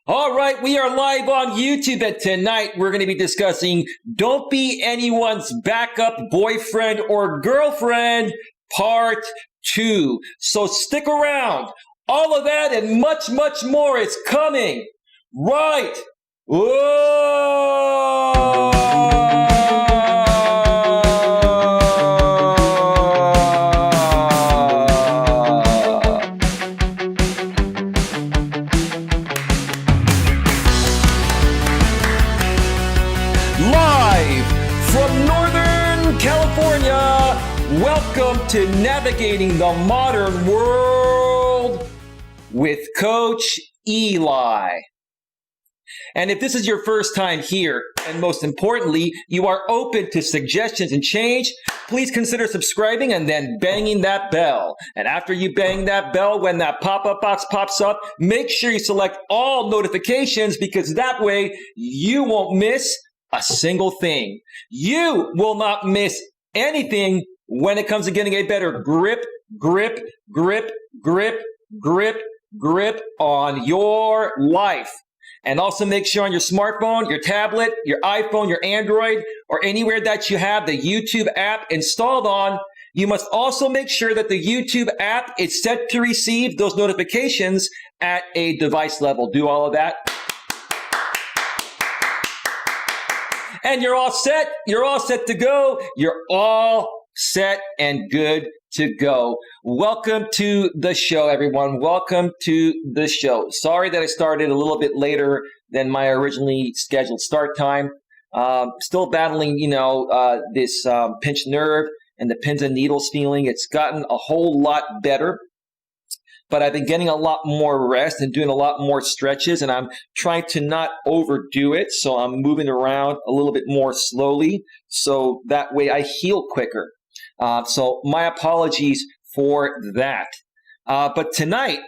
All right, we are live on YouTube, and tonight we're going to be discussing Don't Be Anyone's Backup Boyfriend or Girlfriend, Part 2. So stick around. All of that and much, much more is coming right. Whoa! Live from Northern California, welcome to Navigating the Modern World with Coach Eli. And if this is your first time here, and most importantly, you are open to suggestions and change, please consider subscribing and then banging that bell. And after you bang that bell, when that pop-up box pops up, make sure you select all notifications, because that way you won't miss a single thing. You will not miss anything when it comes to getting a better grip on your life. And also make sure on your smartphone, your tablet, your iPhone, your Android, or anywhere that you have the YouTube app installed on, you must also make sure that the YouTube app is set to receive those notifications at a device level. Do all of that. And you're all set. You're all set to go. You're all set and good to go. Welcome to the show, everyone. Welcome to the show. Sorry that I started a little bit later than my originally scheduled start time. Still battling, this pinched nerve and the pins and needles feeling. It's gotten a whole lot better. But I've been getting a lot more rest and doing a lot more stretches, and I'm trying to not overdo it. So I'm moving around a little bit more slowly, so that way I heal quicker. So my apologies for that. But tonight,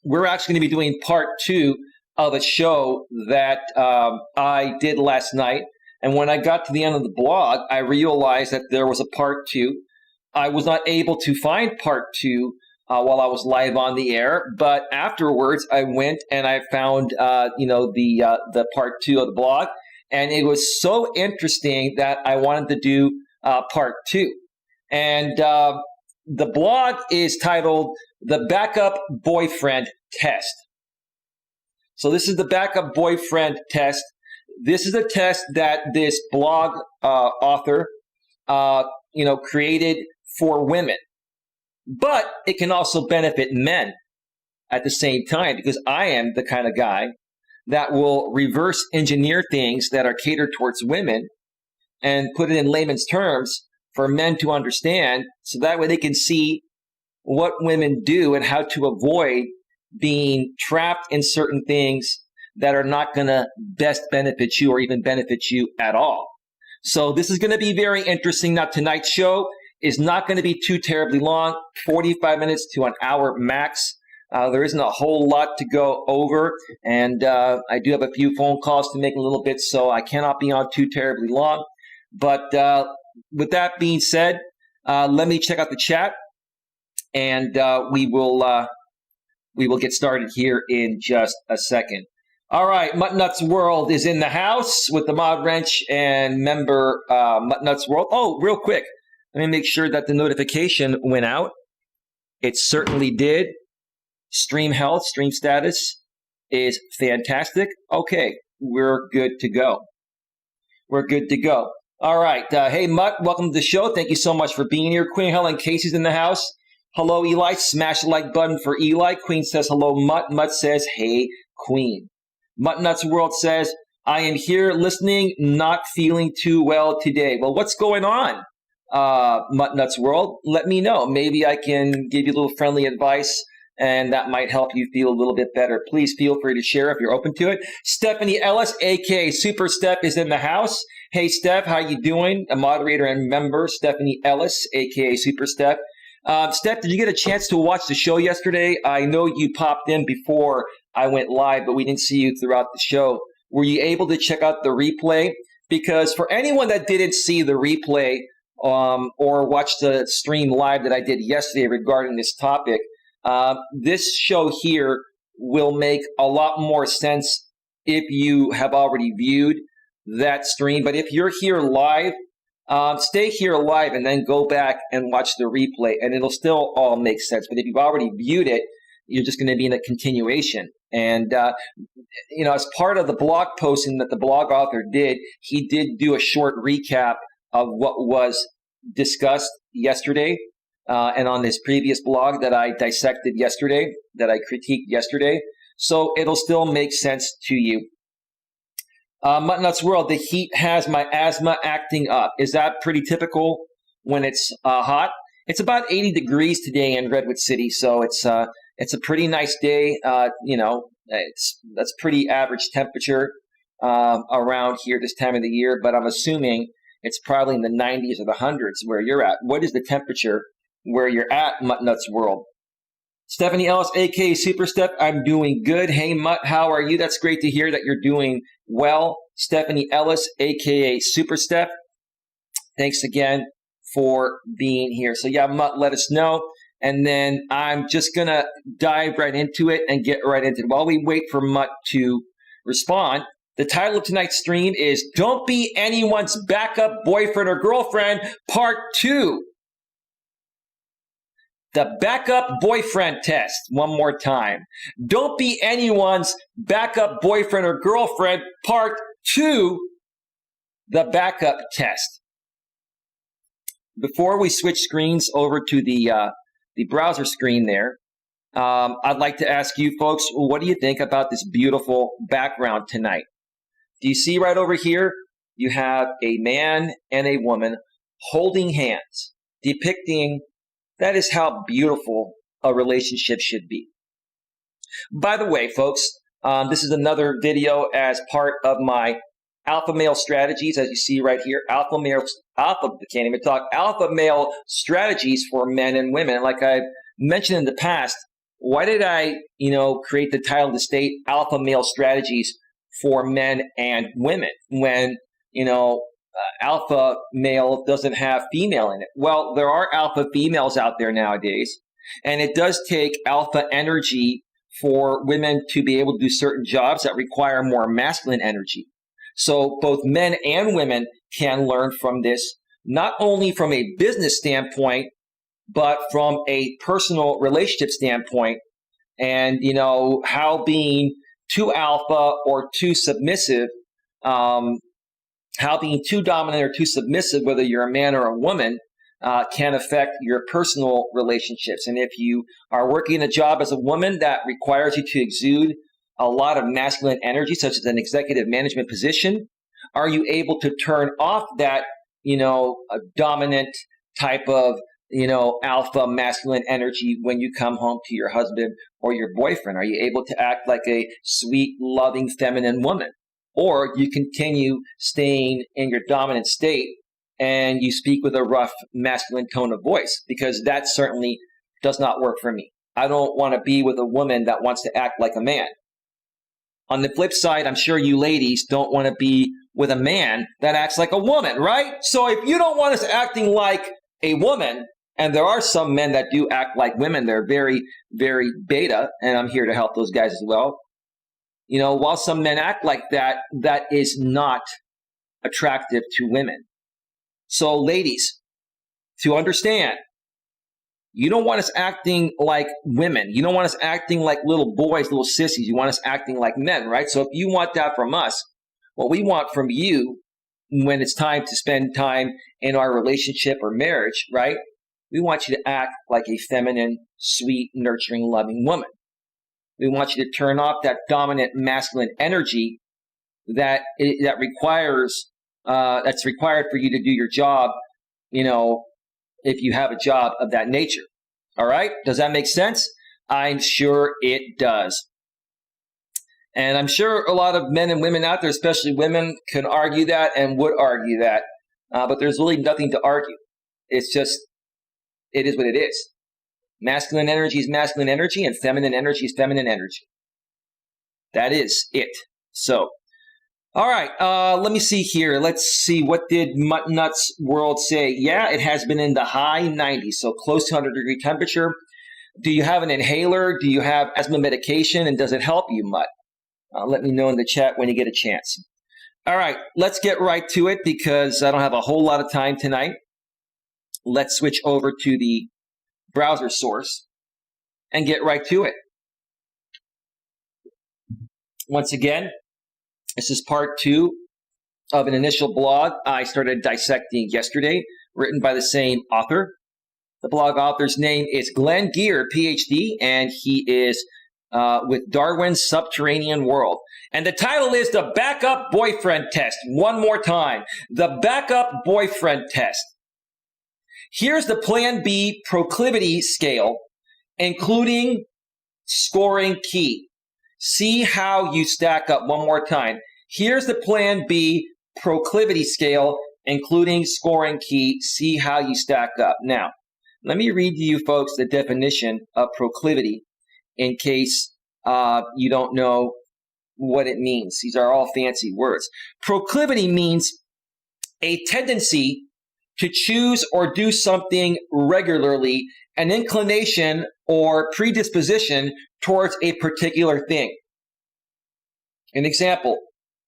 we're actually going to be doing part 2 of a show that I did last night. And when I got to the end of the blog, I realized that there was a part 2. I was not able to find part 2 while I was live on the air, but afterwards I went and I found, the part 2 of the blog, and it was so interesting that I wanted to do part 2. And the blog is titled "The Backup Boyfriend Test." So this is the backup boyfriend test. This is a test that this blog author, created for women. But it can also benefit men at the same time, because I am the kind of guy that will reverse engineer things that are catered towards women and put it in layman's terms for men to understand, so that way they can see what women do and how to avoid being trapped in certain things that are not going to best benefit you or even benefit you at all. So this is going to be very interesting. Now, tonight's show is not going to be too terribly long, 45 minutes to an hour max. There isn't a whole lot to go over, and I do have a few phone calls to make in a little bit, so I cannot be on too terribly long. But with that being said, let me check out the chat, and we will get started here in just a second. All right, Muttnuts World is in the house with the Mod Wrench and member Muttnuts World. Oh, real quick. Let me make sure that the notification went out. It certainly did. Stream health, stream status is fantastic. Okay, we're good to go. We're good to go. All right. Hey, Mutt, welcome to the show. Thank you so much for being here. Queen Helen Casey's in the house. Hello, Eli. Smash the like button for Eli. Queen says hello, Mutt. Mutt says, hey, Queen. Muttnuts World says, I am here listening, not feeling too well today. Well, what's going on? Muttnuts World, let me know. Maybe I can give you a little friendly advice, and that might help you feel a little bit better. Please feel free to share if you're open to it. Stephanie Ellis, aka Super Steph, is in the house. Hey, Steph, how you doing? A moderator and member, Stephanie Ellis, aka Super Steph. Steph, did you get a chance to watch the show yesterday? I know you popped in before I went live, but we didn't see you throughout the show. Were you able to check out the replay? Because for anyone that didn't see the replay, or watch the stream live that I did yesterday regarding this topic, this show here will make a lot more sense if you have already viewed that stream. But if you're here live, stay here live and then go back and watch the replay, and it'll still all make sense. But if you've already viewed it, you're just going to be in a continuation. And, as part of the blog posting that the blog author did, he did do a short recap of what was discussed yesterday and on this previous blog that I dissected yesterday, that I critiqued yesterday. So it'll still make sense to you. Muttonut's World, the heat has my asthma acting up. Is that pretty typical when it's hot? It's about 80 degrees today in Redwood City, so it's a pretty nice day. That's pretty average temperature around here this time of the year, but I'm assuming it's probably in the 90s or the hundreds where you're at. What is the temperature where you're at, Muttonut's World? Stephanie Ellis, a.k.a. Super Steph, I'm doing good. Hey, Mutt, how are you? That's great to hear that you're doing well. Stephanie Ellis, a.k.a. Super Steph, thanks again for being here. So, yeah, Mutt, let us know. And then I'm just going to dive right into it and get right into it. While we wait for Mutt to respond, the title of tonight's stream is Don't Be Anyone's Backup Boyfriend or Girlfriend, Part 2. The backup boyfriend test. One more time. Don't be anyone's backup boyfriend or girlfriend. Part 2. The backup test. Before we switch screens over to the browser screen there, I'd like to ask you folks, what do you think about this beautiful background tonight? Do you see right over here? You have a man and a woman holding hands, depicting that is how beautiful a relationship should be. By the way, folks, this is another video as part of my alpha male strategies, as you see right here. Alpha male strategies for men and women. Like I've mentioned in the past, why did I, create the title to state alpha male strategies for men and women when, alpha male doesn't have female in it? Well, there are alpha females out there nowadays, and it does take alpha energy for women to be able to do certain jobs that require more masculine energy. So both men and women can learn from this, not only from a business standpoint, but from a personal relationship standpoint. And, how being too alpha or too submissive, how being too dominant or too submissive, whether you're a man or a woman, can affect your personal relationships. And if you are working a job as a woman that requires you to exude a lot of masculine energy, such as an executive management position, are you able to turn off that, a dominant type of, alpha masculine energy when you come home to your husband or your boyfriend? Are you able to act like a sweet, loving, feminine woman? Or you continue staying in your dominant state and you speak with a rough masculine tone of voice? Because that certainly does not work for me. I don't want to be with a woman that wants to act like a man. On the flip side, I'm sure you ladies don't want to be with a man that acts like a woman, right? So if you don't want us acting like a woman, and there are some men that do act like women, they're very, very beta, and I'm here to help those guys as well. While some men act like that, that is not attractive to women. So ladies, to understand, you don't want us acting like women. You don't want us acting like little boys, little sissies. You want us acting like men, right? So if you want that from us, what we want from you when it's time to spend time in our relationship or marriage, right? We want you to act like a feminine, sweet, nurturing, loving woman. We want you to turn off that dominant masculine energy that's required for you to do your job, if you have a job of that nature. All right? Does that make sense? I'm sure it does. And I'm sure a lot of men and women out there, especially women, can argue that and would argue that. But there's really nothing to argue. It's just, it is what it is. Masculine energy is masculine energy, and feminine energy is feminine energy. That is it. So, all right, let me see here. Let's see, what did Muttonut's World say? Yeah, it has been in the high 90s, so close to 100-degree temperature. Do you have an inhaler? Do you have asthma medication? And does it help you much? Let me know in the chat when you get a chance. All right, let's get right to it because I don't have a whole lot of time tonight. Let's switch over to the browser source and get right to it. Once again, this is part 2 of an initial blog I started dissecting yesterday, written by the same author. The blog author's name is Glenn Gear, PhD, and he is with Darwin's Subterranean World. And the title is The Backup Boyfriend Test. One more time. The Backup Boyfriend Test. Here's the Plan B proclivity scale, including scoring key. See how you stack up. One more time. Here's the Plan B proclivity scale, including scoring key. See how you stack up. Now, let me read to you folks the definition of proclivity in case you don't know what it means. These are all fancy words. Proclivity means a tendency to choose or do something regularly, an inclination or predisposition towards a particular thing. An example,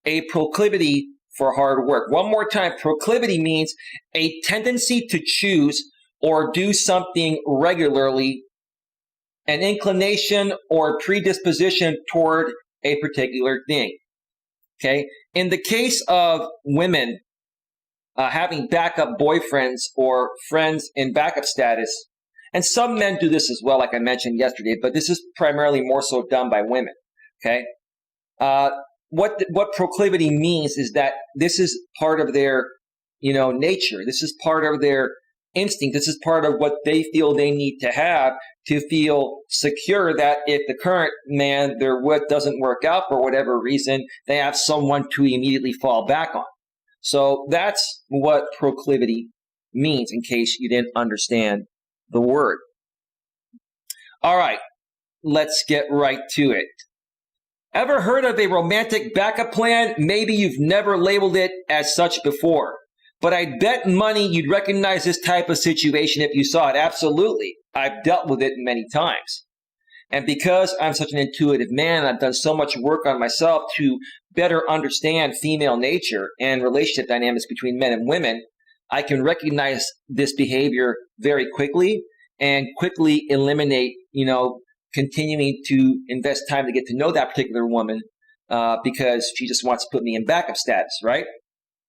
a proclivity for hard work. One more time, proclivity means a tendency to choose or do something regularly, an inclination or predisposition toward a particular thing. Okay? In the case of women having backup boyfriends or friends in backup status, and some men do this as well, like I mentioned yesterday, but this is primarily more so done by women. Okay? What proclivity means is that this is part of their, nature. This is part of their instinct. This is part of what they feel they need to have to feel secure that if the current man they're with doesn't work out for whatever reason, they have someone to immediately fall back on. So that's what proclivity means, in case you didn't understand the word. All right, let's get right to it. Ever heard of a romantic backup plan? Maybe you've never labeled it as such before. But I bet money you'd recognize this type of situation if you saw it. Absolutely. I've dealt with it many times. And because I'm such an intuitive man, I've done so much work on myself to better understand female nature and relationship dynamics between men and women, I can recognize this behavior very quickly and quickly eliminate, continuing to invest time to get to know that particular woman because she just wants to put me in backup status, right?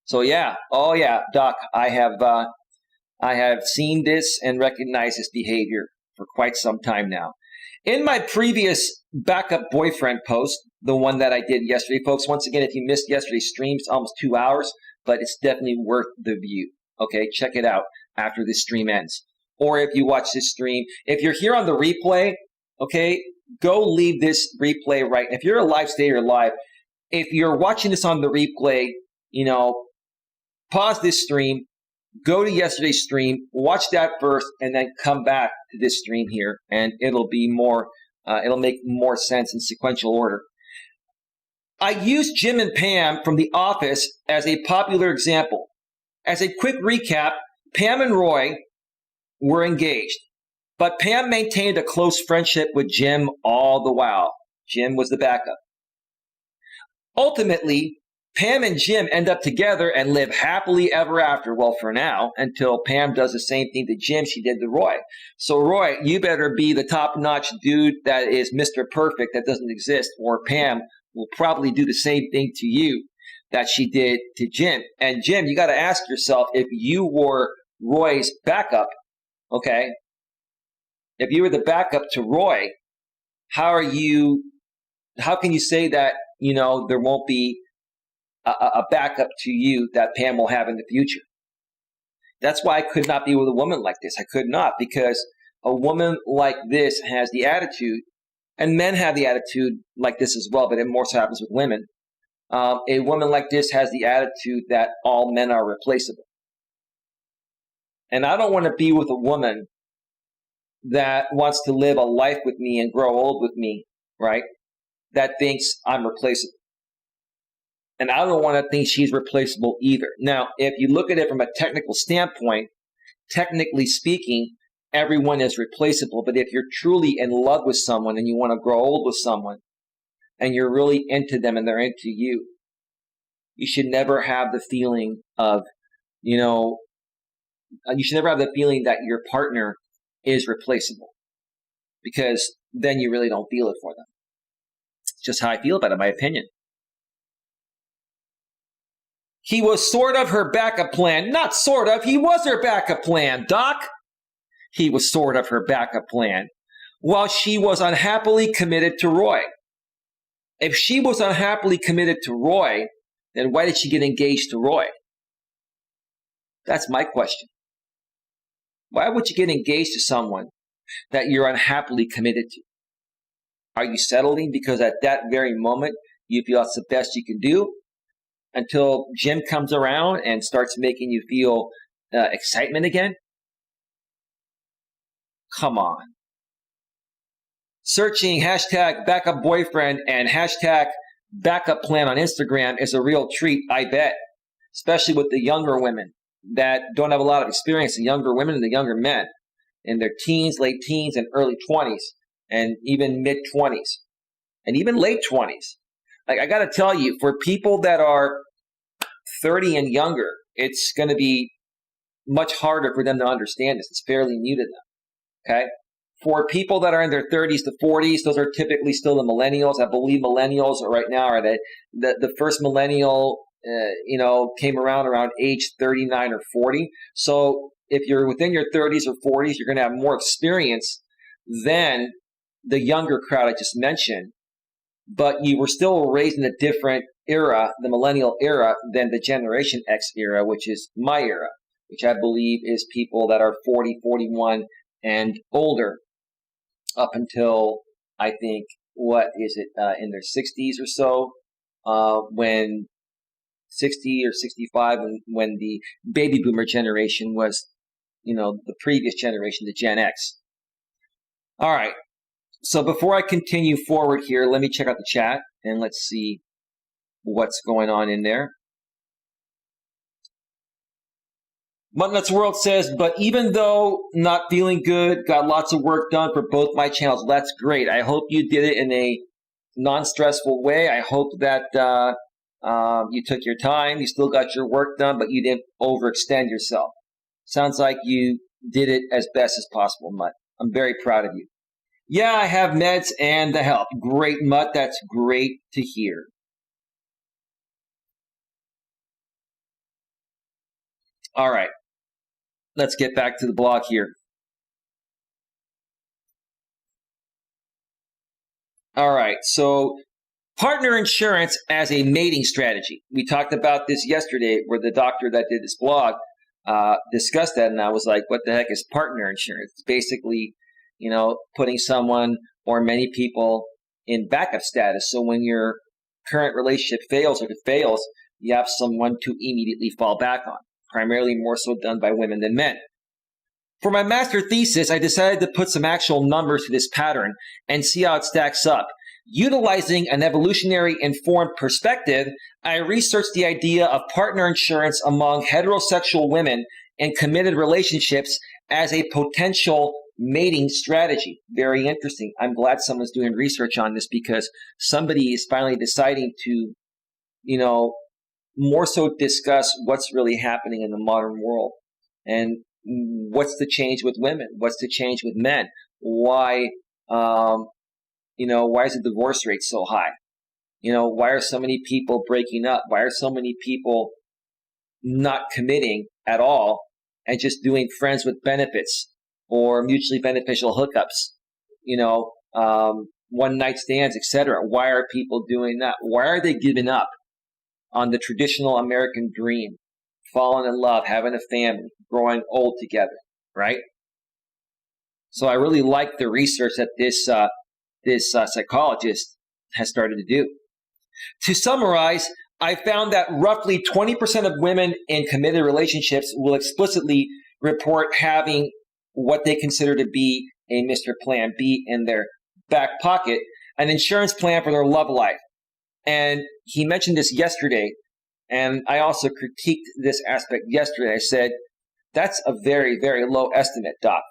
So yeah, oh yeah, Doc, I have seen this and recognized this behavior for quite some time now. In my previous backup boyfriend post, the one that I did yesterday, folks, once again, if you missed yesterday's stream, it's almost 2 hours, but it's definitely worth the view. Okay, check it out after this stream ends. Or if you watch this stream, if you're here on the replay, okay, go leave this replay right. If you're alive, stay here live. If you're watching this on the replay, pause this stream, go to yesterday's stream, watch that first, and then come back to this stream here, and it'll make more sense in sequential order. I used Jim and Pam from The Office as a popular example. As a quick recap, Pam and Roy were engaged, but Pam maintained a close friendship with Jim all the while. Jim was the backup. Ultimately, Pam and Jim end up together and live happily ever after. Well, for now, until Pam does the same thing to Jim she did to Roy. So, Roy, you better be the top-notch dude that is Mr. Perfect that doesn't exist, or Pam will probably do the same thing to you that she did to Jim. And Jim, you got to ask yourself, if you were Roy's backup, okay, if you were the backup to Roy, how can you say that, there won't be a backup to you that Pam will have in the future? That's why I could not be with a woman like this. I could not, because a woman like this has the attitude, and men have the attitude like this as well, but it more so happens with women. A woman like this has the attitude that all men are replaceable. And I don't want to be with a woman that wants to live a life with me and grow old with me, right? That thinks I'm replaceable. And I don't want to think she's replaceable either. Now, if you look at it from a technical standpoint, technically speaking, everyone is replaceable. But if you're truly in love with someone and you want to grow old with someone and you're really into them and they're into you, you should never have the feeling of, you should never have the feeling that your partner is replaceable, because then you really don't feel it for them. It's just how I feel about it, my opinion. He was sort of her backup plan. Not sort of. He was her backup plan, Doc. He was sort of her backup plan while she was unhappily committed to Roy. If she was unhappily committed to Roy, then why did she get engaged to Roy? That's my question. Why would you get engaged to someone that you're unhappily committed to? Are you settling because at that very moment you feel it's the best you can do until Jim comes around and starts making you feel excitement again? Come on. Searching hashtag backup boyfriend and hashtag backup plan on Instagram is a real treat, I bet, especially with the younger women that don't have a lot of experience, the younger women and the younger men in their teens, late teens, and early 20s, and even mid-20s, and even late 20s. Like, I got to tell you, for people that are 30 and younger, it's going to be much harder for them to understand this. It's fairly new to them, okay? For people that are in their 30s to 40s, those are typically still the millennials. I believe millennials right now are the first millennial, came around age 39 or 40. So if you're within your 30s or 40s, you're going to have more experience than the younger crowd I just mentioned. But you were still raised in a different era, the millennial era, than the Generation X era, which is my era, which I believe is people that are 40, 41, and older, up until, I think, in their 60s or so, when 60 or 65, when the baby boomer generation was, the previous generation, the Gen X. All right. So before I continue forward here, let me check out the chat and let's see what's going on in there. Mutnuts World says, but even though not feeling good, got lots of work done for both my channels. That's great. I hope you did it in a non-stressful way. I hope that you took your time. You still got your work done, but you didn't overextend yourself. Sounds like you did it as best as possible, Mutt. I'm very proud of you. Yeah, I have meds and the help. Great, Mutt. That's great to hear. All right. Let's get back to the blog here. All right. So partner insurance as a mating strategy. We talked about this yesterday where the doctor that did this blog discussed that. And I was like, what the heck is partner insurance? It's basically, putting someone or many people in backup status. So when your current relationship fails, or if it fails, you have someone to immediately fall back on. Primarily more so done by women than men. For my master thesis, I decided to put some actual numbers to this pattern and see how it stacks up. Utilizing an evolutionary informed perspective, I researched the idea of partner insurance among heterosexual women in committed relationships as a potential mating strategy. Very interesting. I'm glad someone's doing research on this because somebody is finally deciding to, more so discuss what's really happening in the modern world and what's the change with women, what's the change with men, why is the divorce rate so high? Why are so many people breaking up? Why are so many people not committing at all and just doing friends with benefits or mutually beneficial hookups, one night stands, etc.? Why are people doing that? Why are they giving up on the traditional American dream, falling in love, having a family, growing old together, right? So I really like the research that this psychologist has started to do. To summarize, I found that roughly 20% of women in committed relationships will explicitly report having what they consider to be a Mr. Plan B in their back pocket, an insurance plan for their love life. And he mentioned this yesterday, and I also critiqued this aspect yesterday. I said, that's a very, very low estimate, Doc.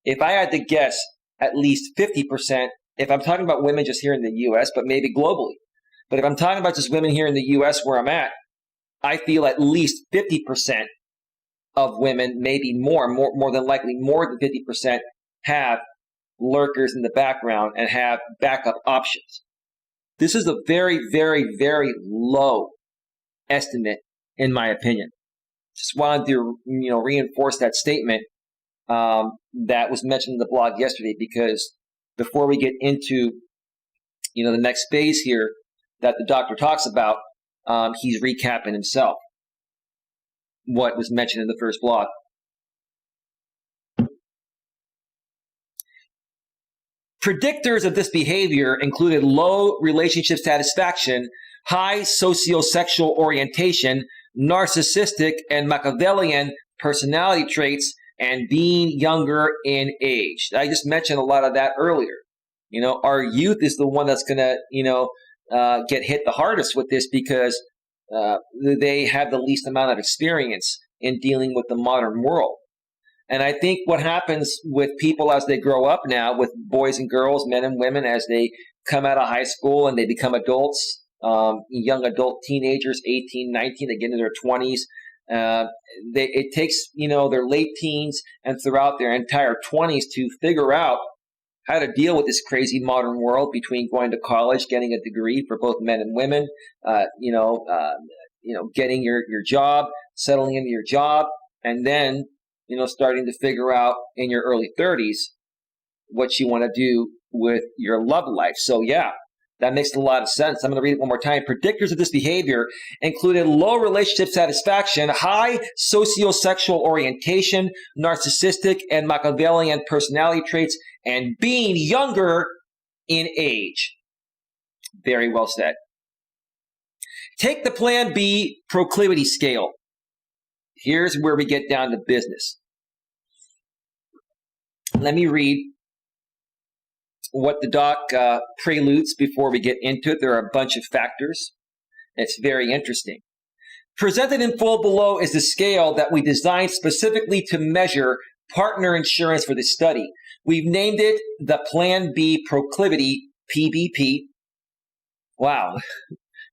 if I had to guess, at least 50%, if I'm talking about women just here in the U.S., but maybe globally. But if I'm talking about just women here in the U.S. where I'm at, I feel at least 50% of women, maybe more than likely more than 50%, have lurkers in the background and have backup options. This is a very, very, very low estimate, in my opinion. Just wanted to, reinforce that statement that was mentioned in the blog yesterday, because before we get into, the next phase here that the doctor talks about, he's recapping himself what was mentioned in the first blog. Predictors of this behavior included low relationship satisfaction, high sociosexual orientation, narcissistic and Machiavellian personality traits, and being younger in age. I just mentioned a lot of that earlier. Our youth is the one that's going to, get hit the hardest with this, because they have the least amount of experience in dealing with the modern world. And I think what happens with people as they grow up now, with boys and girls, men and women, as they come out of high school and they become adults, young adult teenagers, 18, 19, they get into their 20s. It takes, their late teens and throughout their entire 20s to figure out how to deal with this crazy modern world, between going to college, getting a degree for both men and women, getting your job, settling into your job, and then, starting to figure out in your early 30s what you want to do with your love life. So yeah, that makes a lot of sense. I'm going to read it one more time. Predictors of this behavior included low relationship satisfaction, high sociosexual orientation, narcissistic and Machiavellian personality traits, and being younger in age. Very well said. Take the Plan B proclivity scale. Here's where we get down to business. Let me read what the doc preludes before we get into it. There are a bunch of factors. It's very interesting. Presented in full below is the scale that we designed specifically to measure partner insurance for this study. We've named it the Plan B proclivity, PBP. Wow,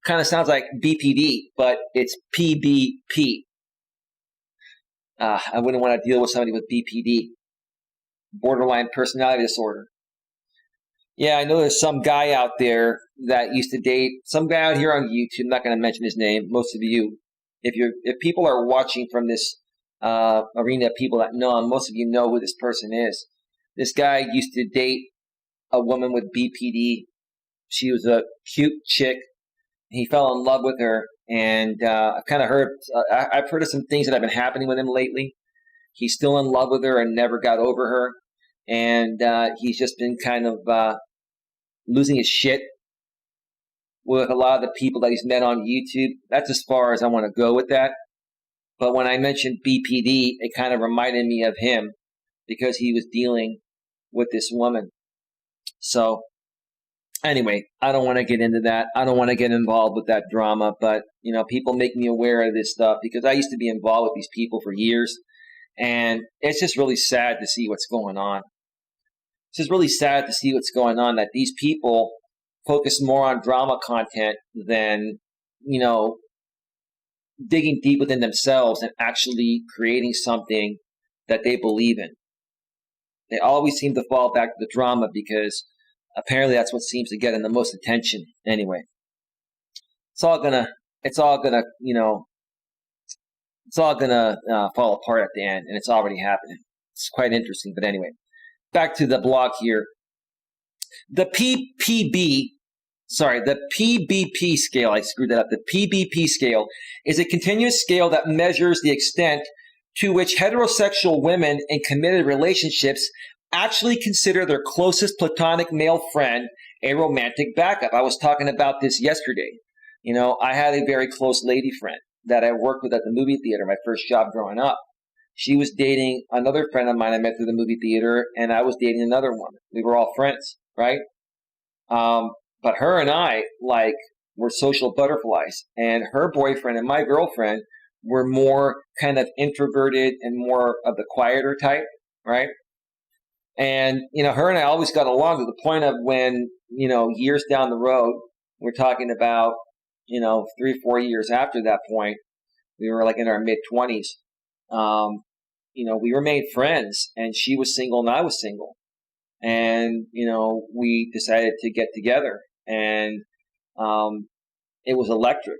kind of sounds like BPD, but it's PBP. I wouldn't want to deal with somebody with BPD, borderline personality disorder. Yeah, I know there's some guy out there that used to date some guy out here on YouTube. I'm not going to mention his name. Most of you, if people are watching from this arena, people that know him, most of you know who this person is. This guy used to date a woman with BPD. She was a cute chick. He fell in love with her, and I've kind of heard. I've heard of some things that have been happening with him lately. He's still in love with her and never got over her, and he's just been kind of losing his shit with a lot of the people that he's met on YouTube. That's as far as I want to go with that. But when I mentioned BPD, it kind of reminded me of him, because he was dealing with this woman. So anyway, I don't want to get into that. I don't want to get involved with that drama, but people make me aware of this stuff, because I used to be involved with these people for years, and it's just really sad to see what's going on. It's just really sad to see what's going on, that these people focus more on drama content than, digging deep within themselves and actually creating something that they believe in. They always seem to fall back to the drama, because apparently that's what seems to get them the most attention. Anyway, it's all gonna fall apart at the end, and it's already happening. It's quite interesting. But anyway, back to the blog here. The PBP scale, I screwed that up. The PBP scale is a continuous scale that measures the extent to which heterosexual women in committed relationships actually consider their closest platonic male friend a romantic backup. I was talking about this yesterday. I had a very close lady friend that I worked with at the movie theater, my first job growing up. She was dating another friend of mine I met through the movie theater, and I was dating another woman. We were all friends, right? But her and I, were social butterflies, and her boyfriend and my girlfriend were more kind of introverted and more of the quieter type, right? And, her and I always got along to the point of when, years down the road, we're talking about, 3 or 4 years after that point, we were like in our mid-20s. We remained friends, and she was single and I was single. And, we decided to get together, and it was electric.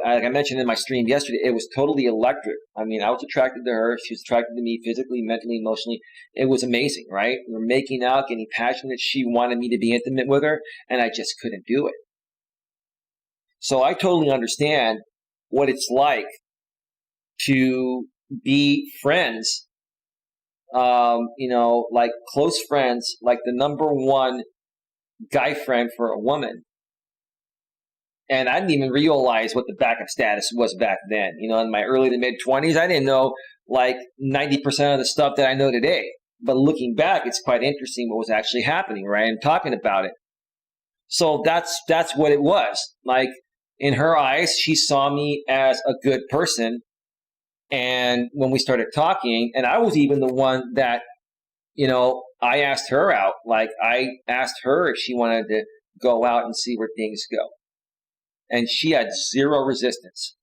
Like I mentioned in my stream yesterday, it was totally electric. I mean, I was attracted to her. She was attracted to me physically, mentally, emotionally. It was amazing, right? We were making out, getting passionate. She wanted me to be intimate with her, and I just couldn't do it. So I totally understand what it's like to be friends, like close friends, like the number one guy friend for a woman. And I didn't even realize what the backup status was back then. In my early to mid-20s, I didn't know like 90% of the stuff that I know today. But looking back, it's quite interesting what was actually happening, right? And talking about it. So that's what it was. Like, in her eyes, she saw me as a good person. And when we started talking, and I was even the one that, I asked her out. Like, I asked her if she wanted to go out and see where things go. And she had zero resistance.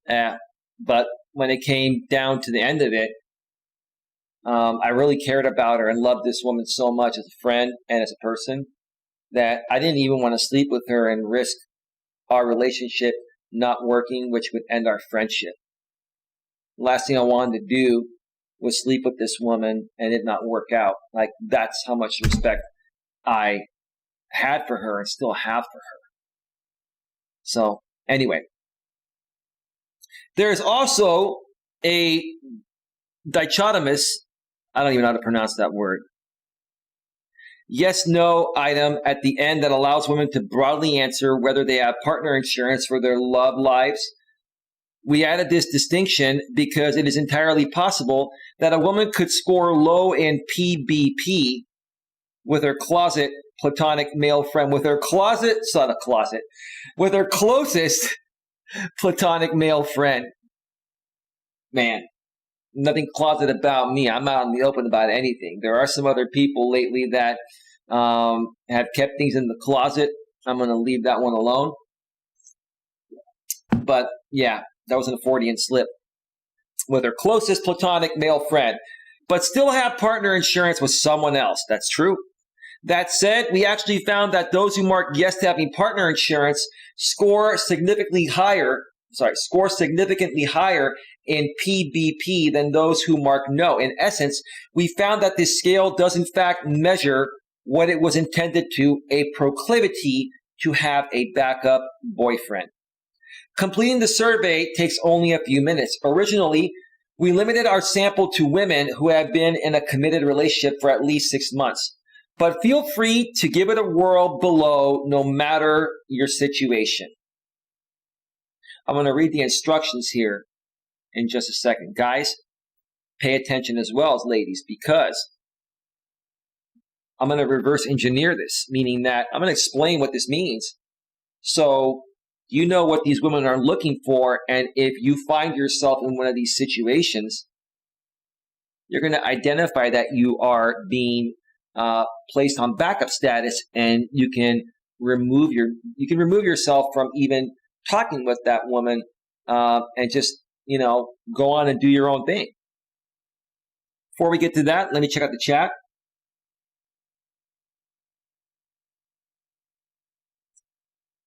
But when it came down to the end of it, I really cared about her and loved this woman so much as a friend and as a person that I didn't even want to sleep with her and risk our relationship not working, which would end our friendship. Last thing I wanted to do was sleep with this woman and it not work out. Like, that's how much respect I had for her and still have for her. So anyway, there's also a dichotomous, I don't even know how to pronounce that word, yes/no item at the end that allows women to broadly answer whether they have partner insurance for their love lives. We added this distinction because it is entirely possible that a woman could score low in PBP with her closet platonic male friend, with her closest platonic male friend. Man, nothing closet about me. I'm out in the open about anything. There are some other people lately that have kept things in the closet. I'm going to leave that one alone. But yeah, that was an Freudian slip. With her closest platonic male friend, but still have partner insurance with someone else. That's true. That said, we actually found that those who mark yes to having partner insurance score significantly higher in PBP than those who mark no. In essence, we found that this scale does in fact measure what it was intended to, a proclivity to have a backup boyfriend. Completing the survey takes only a few minutes. Originally, we limited our sample to women who have been in a committed relationship for at least 6 months. But feel free to give it a whirl below, no matter your situation. I'm going to read the instructions here in just a second. Guys, pay attention as well as ladies, because I'm going to reverse engineer this, meaning that I'm going to explain what this means. So you know what these women are looking for, and if you find yourself in one of these situations, you're going to identify that you are being placed on backup status, and you can remove yourself from even talking with that woman, and just go on and do your own thing. Before we get to that, let me check out the chat.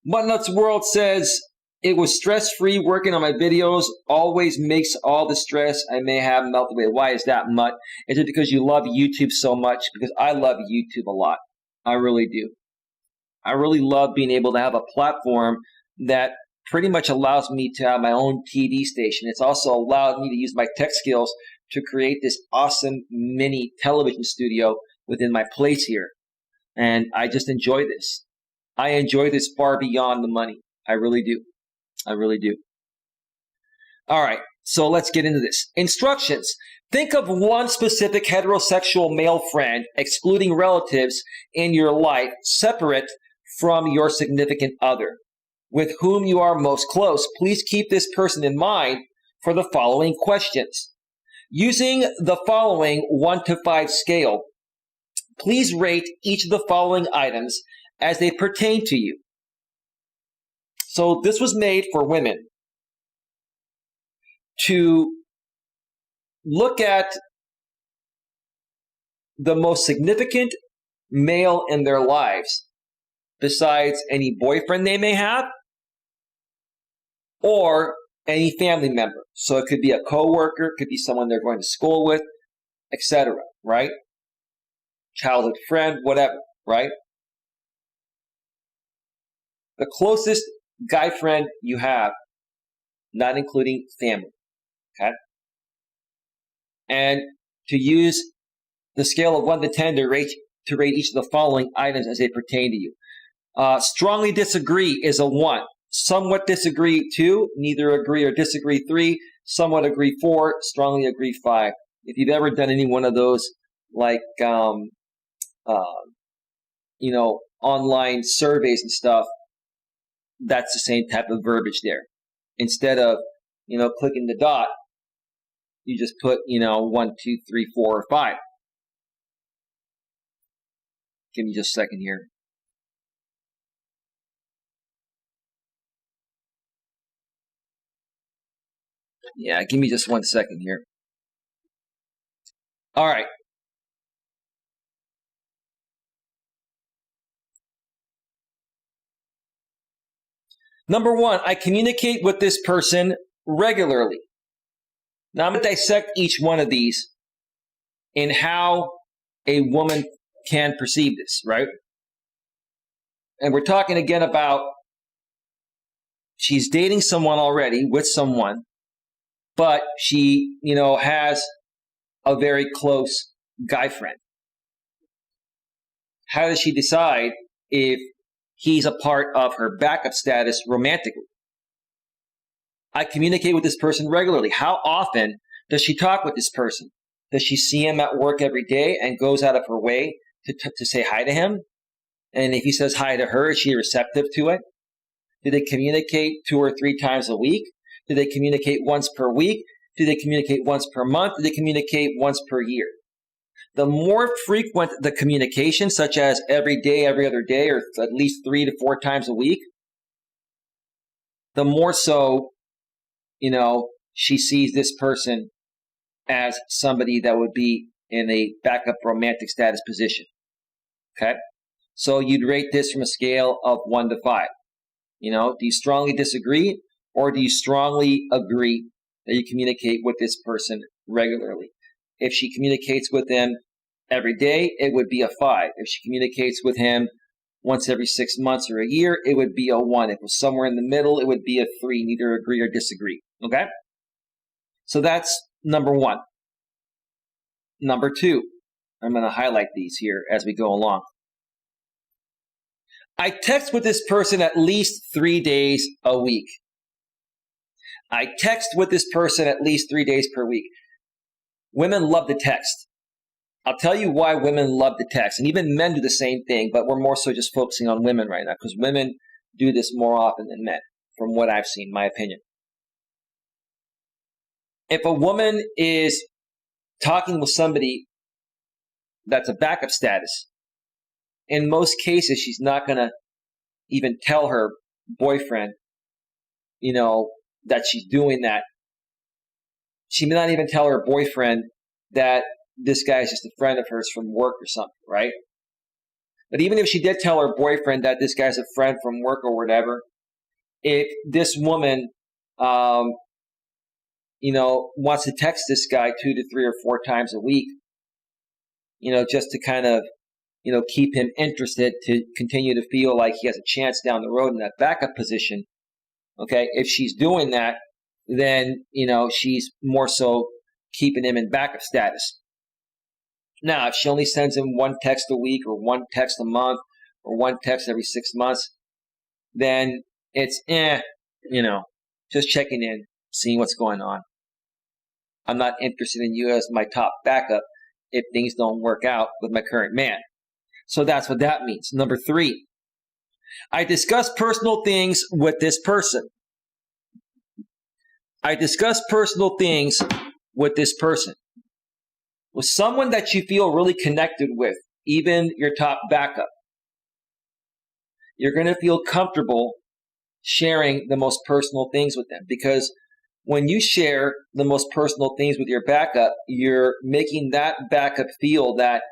Muttnuts World says, it was stress-free working on my videos, always makes all the stress I may have melt away. Why is that, Mutt? Is it because you love YouTube so much? Because I love YouTube a lot. I really do. I really love being able to have a platform that pretty much allows me to have my own TV station. It's also allowed me to use my tech skills to create this awesome mini television studio within my place here. And I just enjoy this. I enjoy this far beyond the money. I really do. I really do. All right, so let's get into this. Instructions. Think of one specific heterosexual male friend, excluding relatives, in your life, separate from your significant other, with whom you are most close. Please keep this person in mind for the following questions. Using the following 1 to 5 scale, please rate each of the following items as they pertain to you. So this was made for women to look at the most significant male in their lives, besides any boyfriend they may have or any family member. So it could be a coworker, it could be someone they're going to school with, etc., right? Childhood friend, whatever, right? The closest guy friend you have, not including family, okay? And to use the scale of 1 to 10 to rate each of the following items as they pertain to you. Strongly disagree is a 1. Somewhat disagree 2. Neither agree or disagree 3. Somewhat agree 4. Strongly agree 5. If you've ever done any one of those, like online surveys and stuff, that's the same type of verbiage there. Instead of clicking the dot, you just put 1, 2, 3, 4, or 5. Give me just a second here. Yeah, give me just 1 second here. All right. Number 1, I communicate with this person regularly. Now I'm going to dissect each one of these in how a woman can perceive this, right? And we're talking again about she's dating someone already, with someone, but she, has a very close guy friend. How does she decide if he's a part of her backup status romantically? I communicate with this person regularly. How often does she talk with this person? Does she see him at work every day and goes out of her way to say hi to him? And if he says hi to her, is she receptive to it? Do they communicate 2 or 3 times a week? Do they communicate once per week? Do they communicate once per month? Do they communicate once per year? The more frequent the communication, such as every day, every other day, or at least 3 to 4 times a week, the more so, she sees this person as somebody that would be in a backup romantic status position. Okay? So you'd rate this from a scale of 1 to 5. Do you strongly disagree, or do you strongly agree that you communicate with this person regularly? If she communicates with him every day, it would be a 5. If she communicates with him once every 6 months or a year, it would be a 1. If it was somewhere in the middle, it would be a 3. Neither agree or disagree. Okay? So that's number 1. Number 2, I'm going to highlight these here as we go along. I text with this person at least 3 days a week. I text with this person at least 3 days per week. Women love to text. I'll tell you why women love to text. And even men do the same thing, but we're more so just focusing on women right now because women do this more often than men, from what I've seen, my opinion. If a woman is talking with somebody that's a backup status, in most cases, she's not going to even tell her boyfriend, that she's doing that. She may not even tell her boyfriend that this guy is just a friend of hers from work or something, right? But even if she did tell her boyfriend that this guy's a friend from work or whatever, if this woman, wants to text this guy 2 to 3 or 4 times a week, just to kind of, keep him interested, to continue to feel like he has a chance down the road in that backup position. Okay, if she's doing that, then, she's more so keeping him in backup status. Now, if she only sends him 1 text a week or 1 text a month or 1 text every 6 months, then it's, just checking in, seeing what's going on. I'm not interested in you as my top backup if things don't work out with my current man. So that's what that means. Number 3, I discuss personal things with this person. I discuss personal things with this person. with someone that you feel really connected with, even your top backup, you're going to feel comfortable sharing the most personal things with them, because when you share the most personal things with your backup, you're making that backup feel that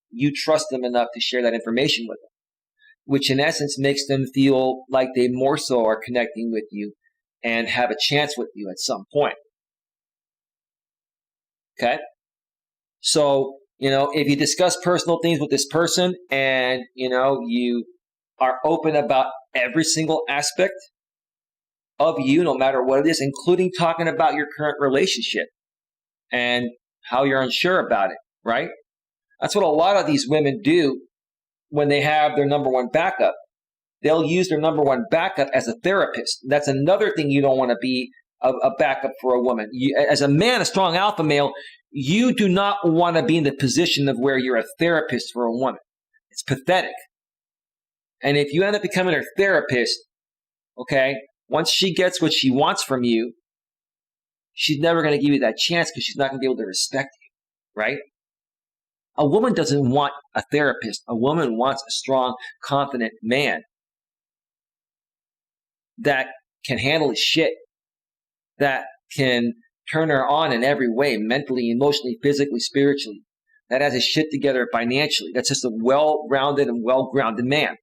you trust them enough to share that information with them, which in essence makes them feel like they more so are connecting with you and have a chance with you at some point. Okay? So, if you discuss personal things with this person and, you are open about every single aspect of you, no matter what it is, including talking about your current relationship and how you're unsure about it, right? That's what a lot of these women do when they have their number one backup. They'll use their number one backup as a therapist. That's another thing you don't want to be a backup for a woman. As a man, a strong alpha male, you do not want to be in the position of where you're a therapist for a woman. It's pathetic. And if you end up becoming her therapist, okay, once she gets what she wants from you, she's never going to give you that chance because she's not going to be able to respect you, right? A woman doesn't want a therapist. A woman wants a strong, confident man that can handle his shit, that can turn her on in every way, mentally, emotionally, physically, spiritually, that has his shit together financially. That's just a well-rounded and well-grounded man.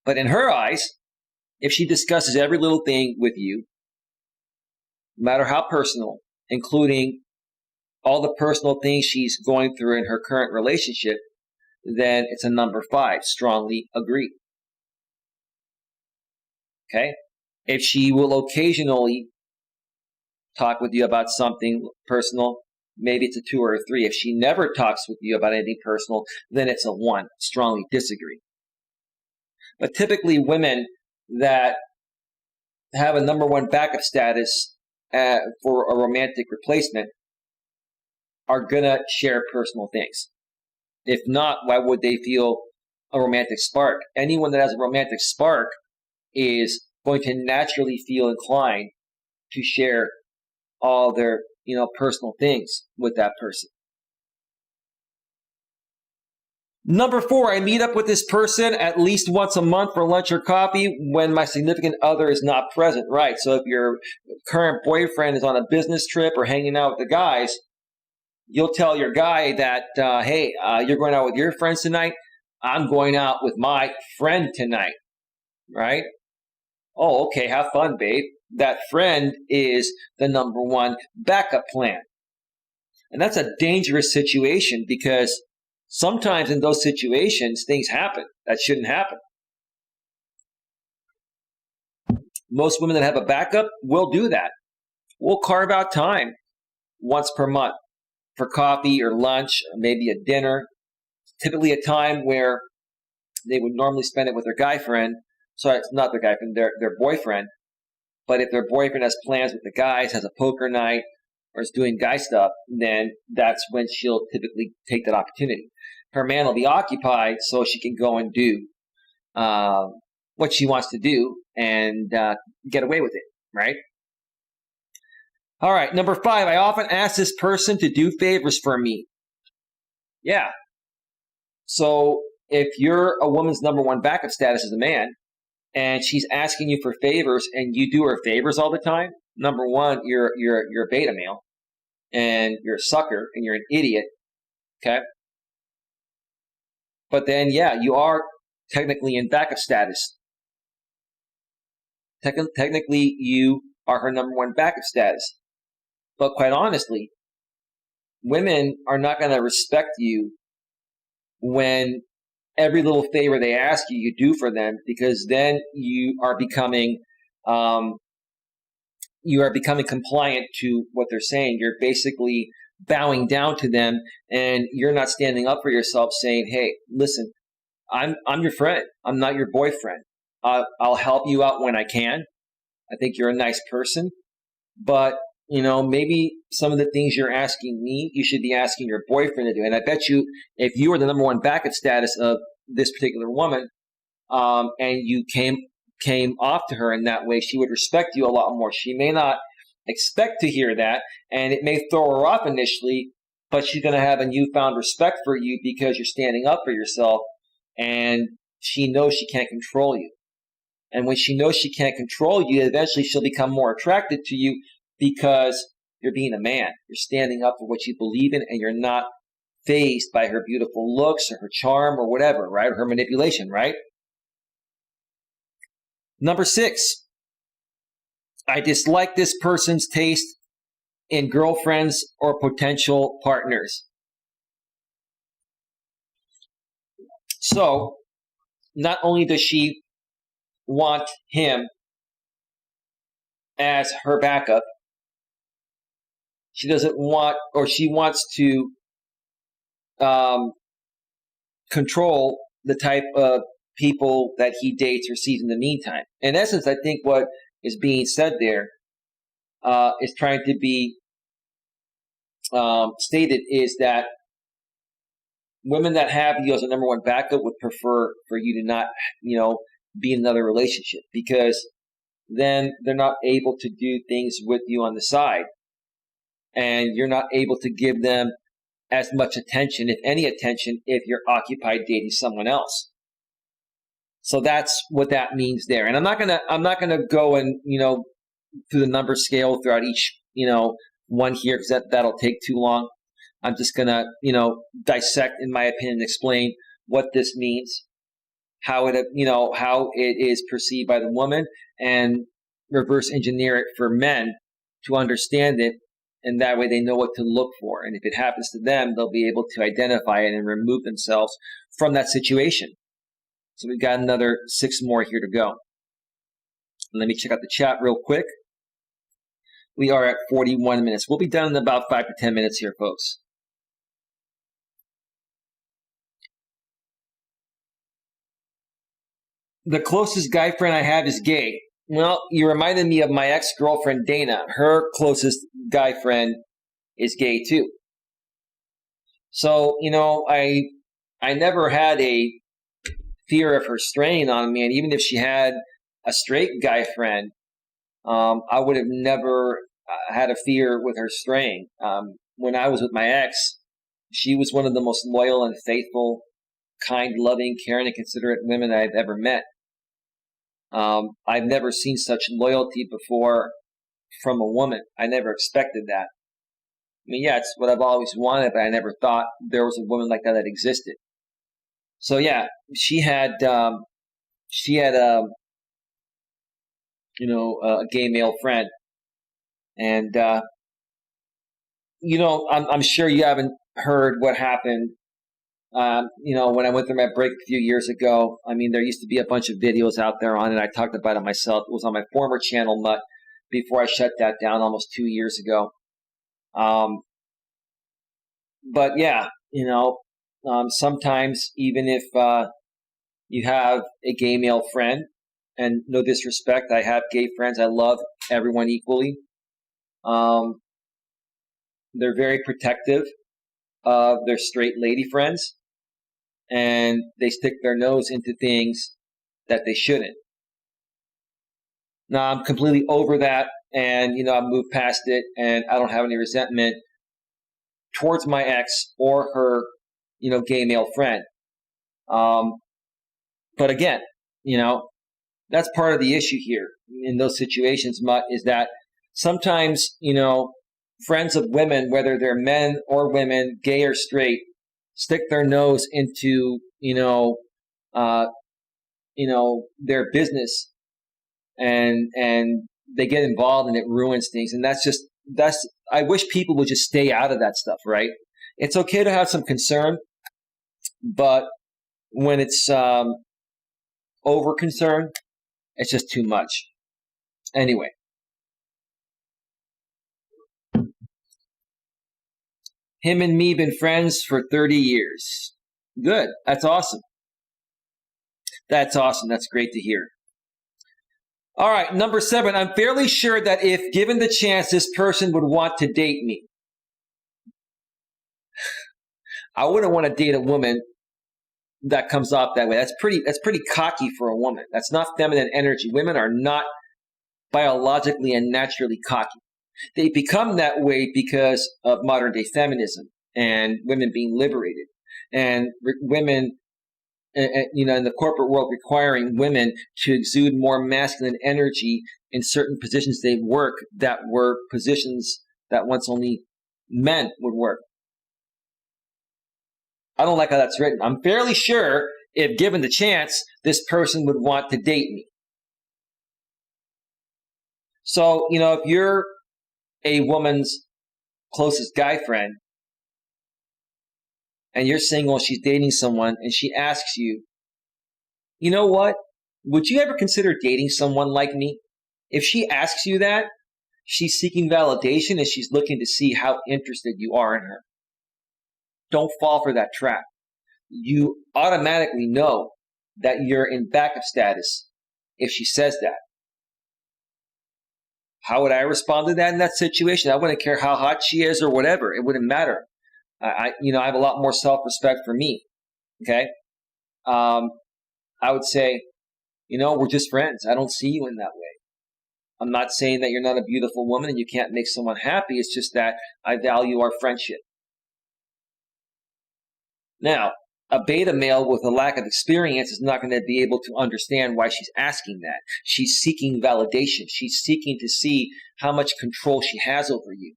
But in her eyes, if she discusses every little thing with you, no matter how personal, including all the personal things she's going through in her current relationship, then it's a number 5, strongly agree. Okay? If she will occasionally talk with you about something personal, maybe it's a 2 or a 3. If she never talks with you about anything personal, then it's a 1, strongly disagree. But typically women that have a number 1 backup status for a romantic replacement are going to share personal things. If not, why would they feel a romantic spark? Anyone that has a romantic spark is going to naturally feel inclined to share all their, personal things with that person. Number 4, I meet up with this person at least once a month for lunch or coffee when my significant other is not present. Right. So if your current boyfriend is on a business trip or hanging out with the guys, you'll tell your guy that, hey, you're going out with your friends tonight. I'm going out with my friend tonight. Right? Oh, okay. Have fun, babe. That friend is the number 1 backup plan. And that's a dangerous situation because sometimes in those situations, things happen that shouldn't happen. Most women that have a backup will do that. We'll carve out time once per month for coffee or lunch, or maybe a dinner. Typically a time where they would normally spend it with their guy friend. Sorry, it's not their guy friend, their boyfriend. But if their boyfriend has plans with the guys, has a poker night, or is doing guy stuff, then that's when she'll typically take that opportunity. Her man will be occupied so she can go and do what she wants to do and get away with it, right? All right, number 5, I often ask this person to do favors for me. Yeah. So if you're a woman's number 1 backup status as a man, and she's asking you for favors and you do her favors all the time, number 1, you're a beta male and you're a sucker and you're an idiot. Okay? But then, yeah, you are technically in backup status. Technically, you are her number 1 backup status. But quite honestly, women are not going to respect you when every little favor they ask you, you do for them, because then you are becoming compliant to what they're saying. You're basically bowing down to them, and you're not standing up for yourself, saying, "Hey, listen, I'm your friend. I'm not your boyfriend. I'll help you out when I can. I think you're a nice person, but maybe some of the things you're asking me, you should be asking your boyfriend to do." And I bet you, if you were the number 1 backup status of this particular woman, and you came off to her in that way, she would respect you a lot more. She may not expect to hear that, and it may throw her off initially, but she's going to have a newfound respect for you because you're standing up for yourself, and she knows she can't control you. And when she knows she can't control you, eventually she'll become more attracted to you because you're being a man. You're standing up for what you believe in, and you're not fazed by her beautiful looks or her charm or whatever, right? Or her manipulation, right? Number 6, I dislike this person's taste in girlfriends or potential partners. So, not only does she want him as her backup, she doesn't want, or she wants to control the type of people that he dates or sees in the meantime. In essence, I think what is being said there is trying to be stated is that women that have you as a number one backup would prefer for you to not, be in another relationship, because then they're not able to do things with you on the side, and you're not able to give them as much attention, if any attention, if you're occupied dating someone else. So that's what that means there. And I'm not gonna go and through the number scale throughout each one here, because that'll take too long. I'm just gonna dissect, in my opinion, explain what this means, how it is perceived by the woman, and reverse engineer it for men to understand it, and that way they know what to look for. And if it happens to them, they'll be able to identify it and remove themselves from that situation. So we've got another 6 more here to go. Let me check out the chat real quick. We are at 41 minutes. We'll be done in about 5 to 10 minutes here, folks. The closest guy friend I have is gay. Well, you reminded me of my ex-girlfriend, Dana. Her closest guy friend is gay, too. So, I never had a fear of her straying on me. And even if she had a straight guy friend, I would have never had a fear with her straying. When I was with my ex, she was one of the most loyal and faithful, kind, loving, caring, and considerate women I've ever met. I've never seen such loyalty before from a woman. I never expected that. I mean, yeah, it's what I've always wanted, but I never thought there was a woman like that existed. So yeah, she had a gay male friend, and I'm sure you haven't heard what happened. When I went through my break a few years ago, I mean, there used to be a bunch of videos out there on it. I talked about it myself. It was on my former channel, Mutt, before I shut that down almost 2 years ago. But yeah, sometimes even if you have a gay male friend, and no disrespect, I have gay friends. I love everyone equally. They're very protective of their straight lady friends, and they stick their nose into things that they shouldn't. Now, I'm completely over that, and, I've moved past it, and I don't have any resentment towards my ex or her, gay male friend. But again, that's part of the issue here in those situations, Mutt, is that sometimes, friends of women, whether they're men or women, gay or straight, stick their nose into, their business, and they get involved, and it ruins things. And I wish people would just stay out of that stuff, right? It's okay to have some concern, but when it's over concern, it's just too much. Anyway. Him and me been friends for 30 years. Good. That's awesome. That's awesome. That's great to hear. All right, number 7. I'm fairly sure that if given the chance, this person would want to date me. I wouldn't want to date a woman that comes off that way. That's pretty cocky for a woman. That's not feminine energy. Women are not biologically and naturally cocky. They become that way because of modern day feminism and women being liberated and women, in the corporate world requiring women to exude more masculine energy in certain positions they work that were positions that once only men would work. I don't like how that's written. I'm fairly sure if given the chance, this person would want to date me. So, if you're a woman's closest guy friend and you're single and she's dating someone and she asks you, you know what? Would you ever consider dating someone like me? If she asks you that, she's seeking validation and she's looking to see how interested you are in her. Don't fall for that trap. You automatically know that you're in backup status if she says that. How would I respond to that in that situation? I wouldn't care how hot she is or whatever. It wouldn't matter. I have a lot more self-respect for me. Okay. I would say, we're just friends. I don't see you in that way. I'm not saying that you're not a beautiful woman and you can't make someone happy. It's just that I value our friendship. Now, a beta male with a lack of experience is not going to be able to understand why she's asking that. She's seeking validation. She's seeking to see how much control she has over you.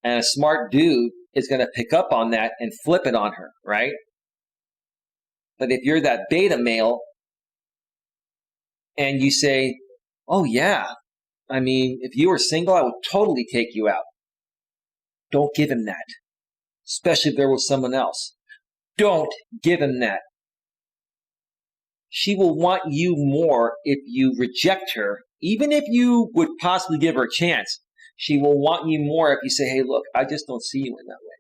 And a smart dude is going to pick up on that and flip it on her, right? But if you're that beta male and you say, oh yeah, if you were single, I would totally take you out. Don't give him that. Especially if there was someone else. Don't give him that. She will want you more if you reject her, even if you would possibly give her a chance. She will want you more if you say, hey, look, I just don't see you in that way.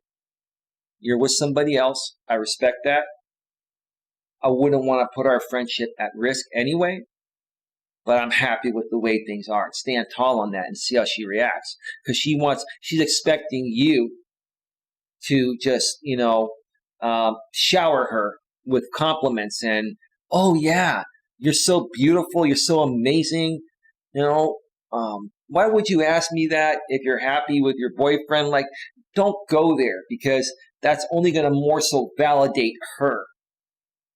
You're with somebody else. I respect that. I wouldn't want to put our friendship at risk anyway, but I'm happy with the way things are. Stand tall on that and see how she reacts. Because she's expecting you to just, shower her with compliments and, oh yeah, you're so beautiful, you're so amazing. Why would you ask me that if you're happy with your boyfriend? Like, don't go there because that's only going to more so validate her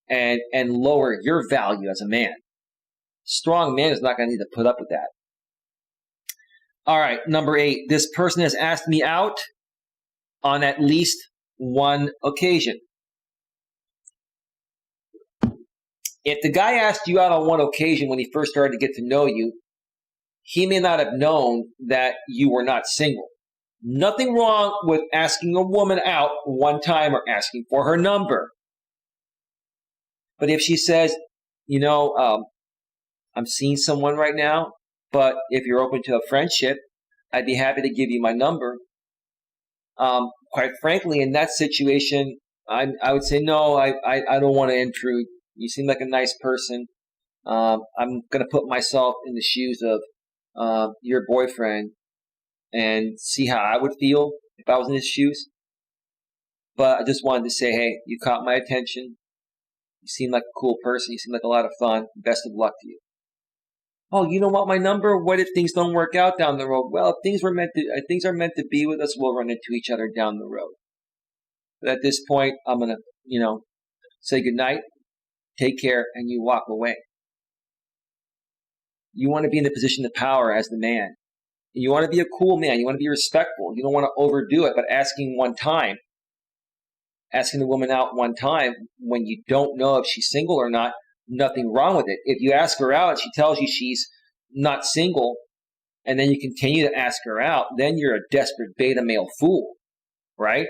and lower your value as a man. Strong man is not going to need to put up with that. All right, number 8, this person has asked me out on at least one occasion. If the guy asked you out on one occasion when he first started to get to know you, he may not have known that you were not single. Nothing wrong with asking a woman out one time or asking for her number. But if she says, I'm seeing someone right now, but if you're open to a friendship, I'd be happy to give you my number. Quite frankly, in that situation, I would say, no, I don't want to intrude. You seem like a nice person. I'm going to put myself in the shoes of your boyfriend and see how I would feel if I was in his shoes. But I just wanted to say, hey, you caught my attention. You seem like a cool person. You seem like a lot of fun. Best of luck to you. Oh, you don't want my number? What if things don't work out down the road? Well, if things are meant to be with us, we'll run into each other down the road. But at this point, I'm going to, say goodnight, take care, and you walk away. You want to be in the position of power as the man. You want to be a cool man. You want to be respectful. You don't want to overdo it, but asking the woman out one time when you don't know if she's single or not, nothing wrong with it. If you ask her out and she tells you she's not single, and then you continue to ask her out, then you're a desperate beta male fool, right?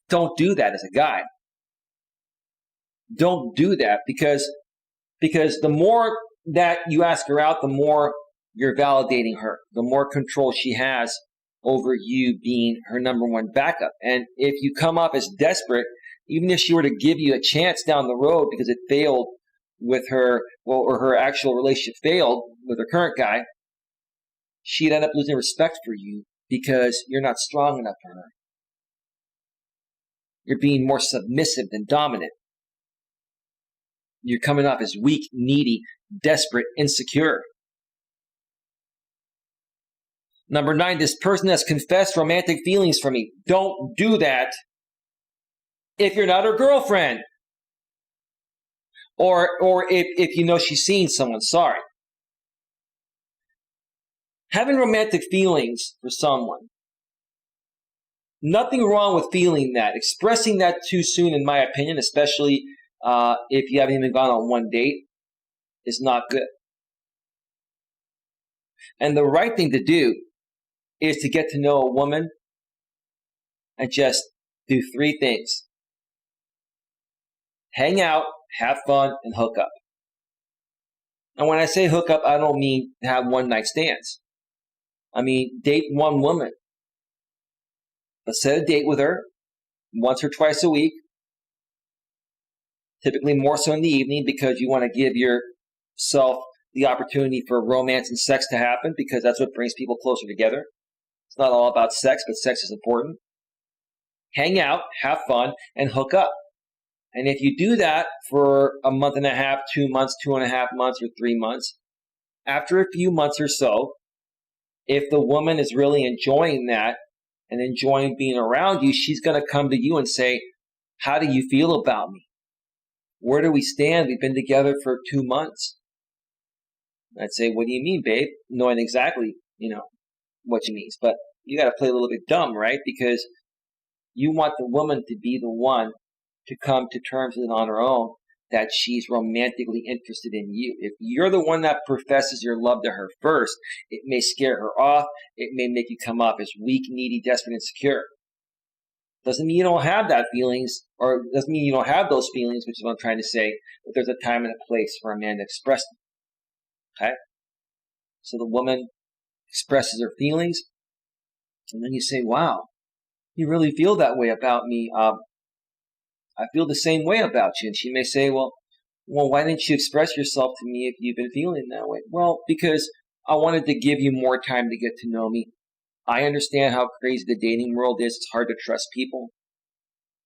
Don't do that as a guy. Don't do that because the more that you ask her out, the more you're validating her, the more control she has over you being her number one backup. And if you come off as desperate, even if she were to give you a chance down the road because it failed with her, or her actual relationship failed with her current guy, she'd end up losing respect for you because you're not strong enough for her. You're being more submissive than dominant. You're coming off as weak, needy, desperate, insecure. Number 9, this person has confessed romantic feelings for me. Don't do that if you're not her girlfriend. Or if you know she's seeing someone. Sorry. Having romantic feelings for someone. Nothing wrong with feeling that. Expressing that too soon, in my opinion, especially if you haven't even gone on one date, is not good. And the right thing to do is to get to know a woman and just do 3 things. Hang out, have fun, and hook up. And when I say hook up, I don't mean have one-night stands. I mean date one woman. Let's set a date with her once or twice a week, typically more so in the evening because you want to give yourself the opportunity for romance and sex to happen because that's what brings people closer together. It's not all about sex, but sex is important. Hang out, have fun, and hook up. And if you do that for a month and a half, 2 months, 2.5 months, or 3 months, after a few months or so, if the woman is really enjoying that and enjoying being around you, she's going to come to you and say, how do you feel about me? Where do we stand? We've been together for 2 months. I'd say, what do you mean, babe? Knowing exactly, what she means. But you got to play a little bit dumb, right? Because you want the woman to be the one to come to terms with it on her own that she's romantically interested in you. If you're the one that professes your love to her first, it may scare her off. It may make you come off as weak, needy, desperate, insecure. Doesn't mean you don't have that feelings, or doesn't mean you don't have those feelings, which is what I'm trying to say, but there's a time and a place for a man to express them. Okay? So the woman expresses her feelings, and then you say, wow, you really feel that way about me. I feel the same way about you. And she may say, well, why didn't you express yourself to me if you've been feeling that way? Well, because I wanted to give you more time to get to know me. I understand how crazy the dating world is. It's hard to trust people.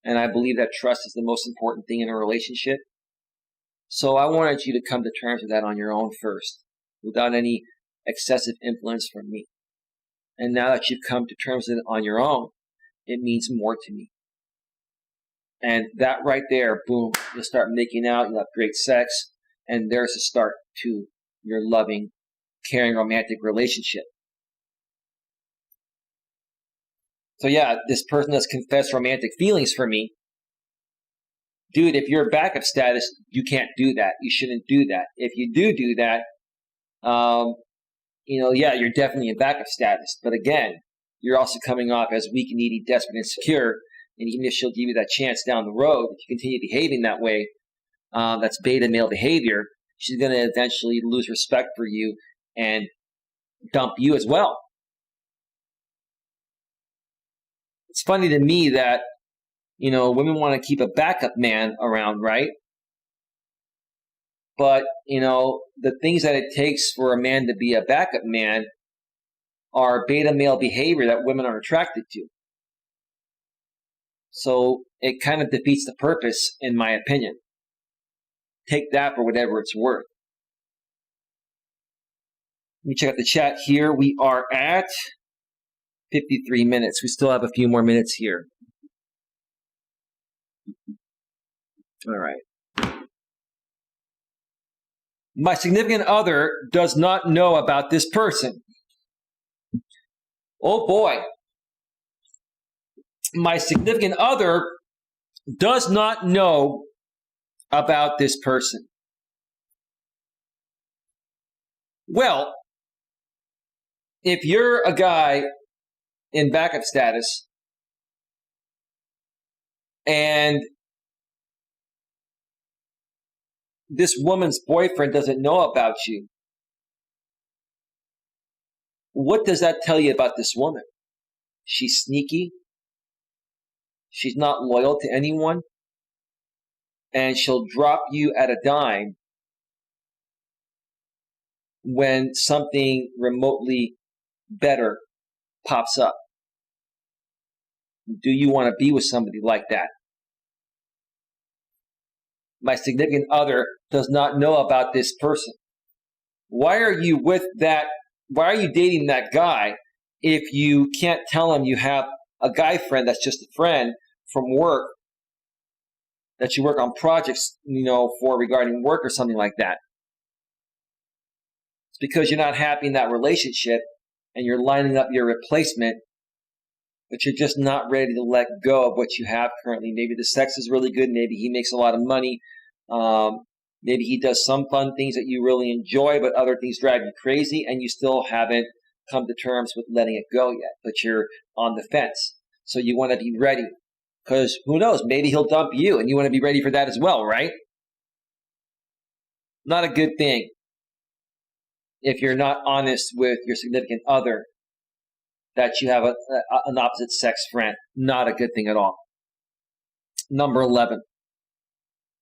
And I believe that trust is the most important thing in a relationship. So I wanted you to come to terms with that on your own first, without any excessive influence from me. And now that you've come to terms with it on your own, it means more to me. And that right there, boom, you'll start making out, you'll have great sex, and there's a start to your loving, caring, romantic relationship. So yeah, this person has confessed romantic feelings for me. Dude, if you're backup status, you can't do that. You shouldn't do that. If you do that, yeah, you're definitely in backup status. But again, you're also coming off as weak, needy, desperate, insecure. And even if she'll give you that chance down the road, if you continue behaving that way, that's beta male behavior, she's going to eventually lose respect for you and dump you as well. It's funny to me that, women want to keep a backup man around, right? But, the things that it takes for a man to be a backup man are beta male behavior that women are attracted to. So it kind of defeats the purpose, in my opinion. Take that for whatever it's worth. Let me check out the chat here. We are at 53 minutes. We still have a few more minutes here. All right. My significant other does not know about this person. Oh boy. My significant other does not know about this person. Well, if you're a guy in backup status and this woman's boyfriend doesn't know about you, what does that tell you about this woman? She's sneaky. She's not loyal to anyone. And she'll drop you at a dime when something remotely better pops up. Do you want to be with somebody like that? My significant other does not know about this person. Why are you with that? Why are you dating that guy if you can't tell him you have a guy friend that's just a friend from work that you work on projects, for regarding work or something like that? It's because you're not happy in that relationship and you're lining up your replacement, but you're just not ready to let go of what you have currently. Maybe the sex is really good. Maybe he makes a lot of money. Maybe he does some fun things that you really enjoy, but other things drive you crazy, and you still haven't come to terms with letting it go yet, but you're on the fence. So you want to be ready, because who knows, maybe he'll dump you, and you want to be ready for that as well, right? Not a good thing if you're not honest with your significant other that you have an opposite sex friend. Not a good thing at all. Number 11.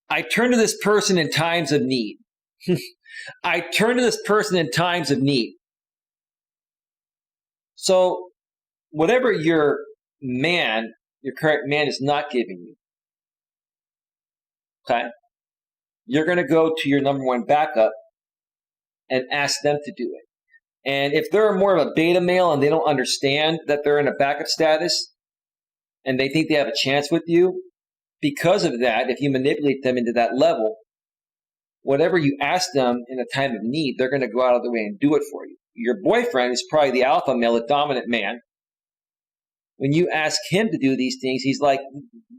I turn to this person in times of need. I turn to this person in times of need. So whatever your current man is not giving you, okay, you're going to go to your number one backup and ask them to do it. And if they're more of a beta male and they don't understand that they're in a backup status and they think they have a chance with you, because of that, if you manipulate them into that level, whatever you ask them in a time of need, they're going to go out of the way and do it for you. Your boyfriend is probably the alpha male, the dominant man. When you ask him to do these things, he's like,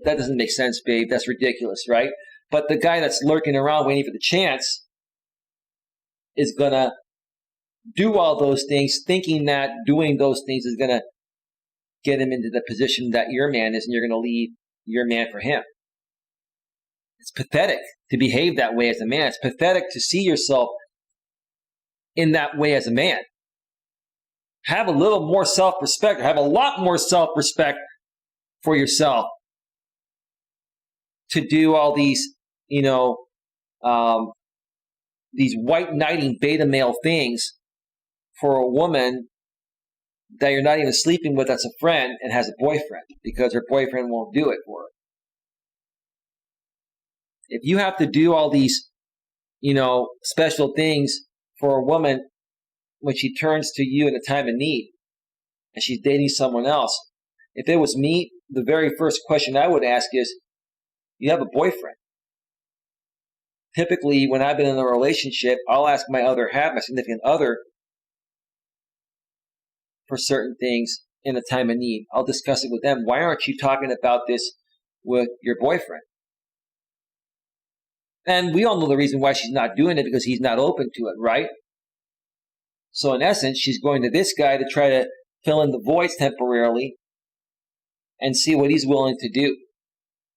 that doesn't make sense, babe. That's ridiculous, right? But the guy that's lurking around waiting for the chance is going to do all those things, thinking that doing those things is going to get him into the position that your man is, and you're going to leave your man for him. It's pathetic to behave that way as a man. It's pathetic to see yourself in that way as a man. Have a little more self-respect, or have a lot more self-respect for yourself to do all these, these white knighting beta male things for a woman that you're not even sleeping with that's a friend and has a boyfriend, because her boyfriend won't do it for her. If you have to do all these, special things for a woman when she turns to you in a time of need and she's dating someone else, if it was me, the very first question I would ask is, you have a boyfriend? Typically, when I've been in a relationship, I'll ask my other half, my significant other, for certain things in a time of need. I'll discuss it with them. Why aren't you talking about this with your boyfriend? And we all know the reason why she's not doing it, because he's not open to it, right? So in essence, she's going to this guy to try to fill in the voids temporarily and see what he's willing to do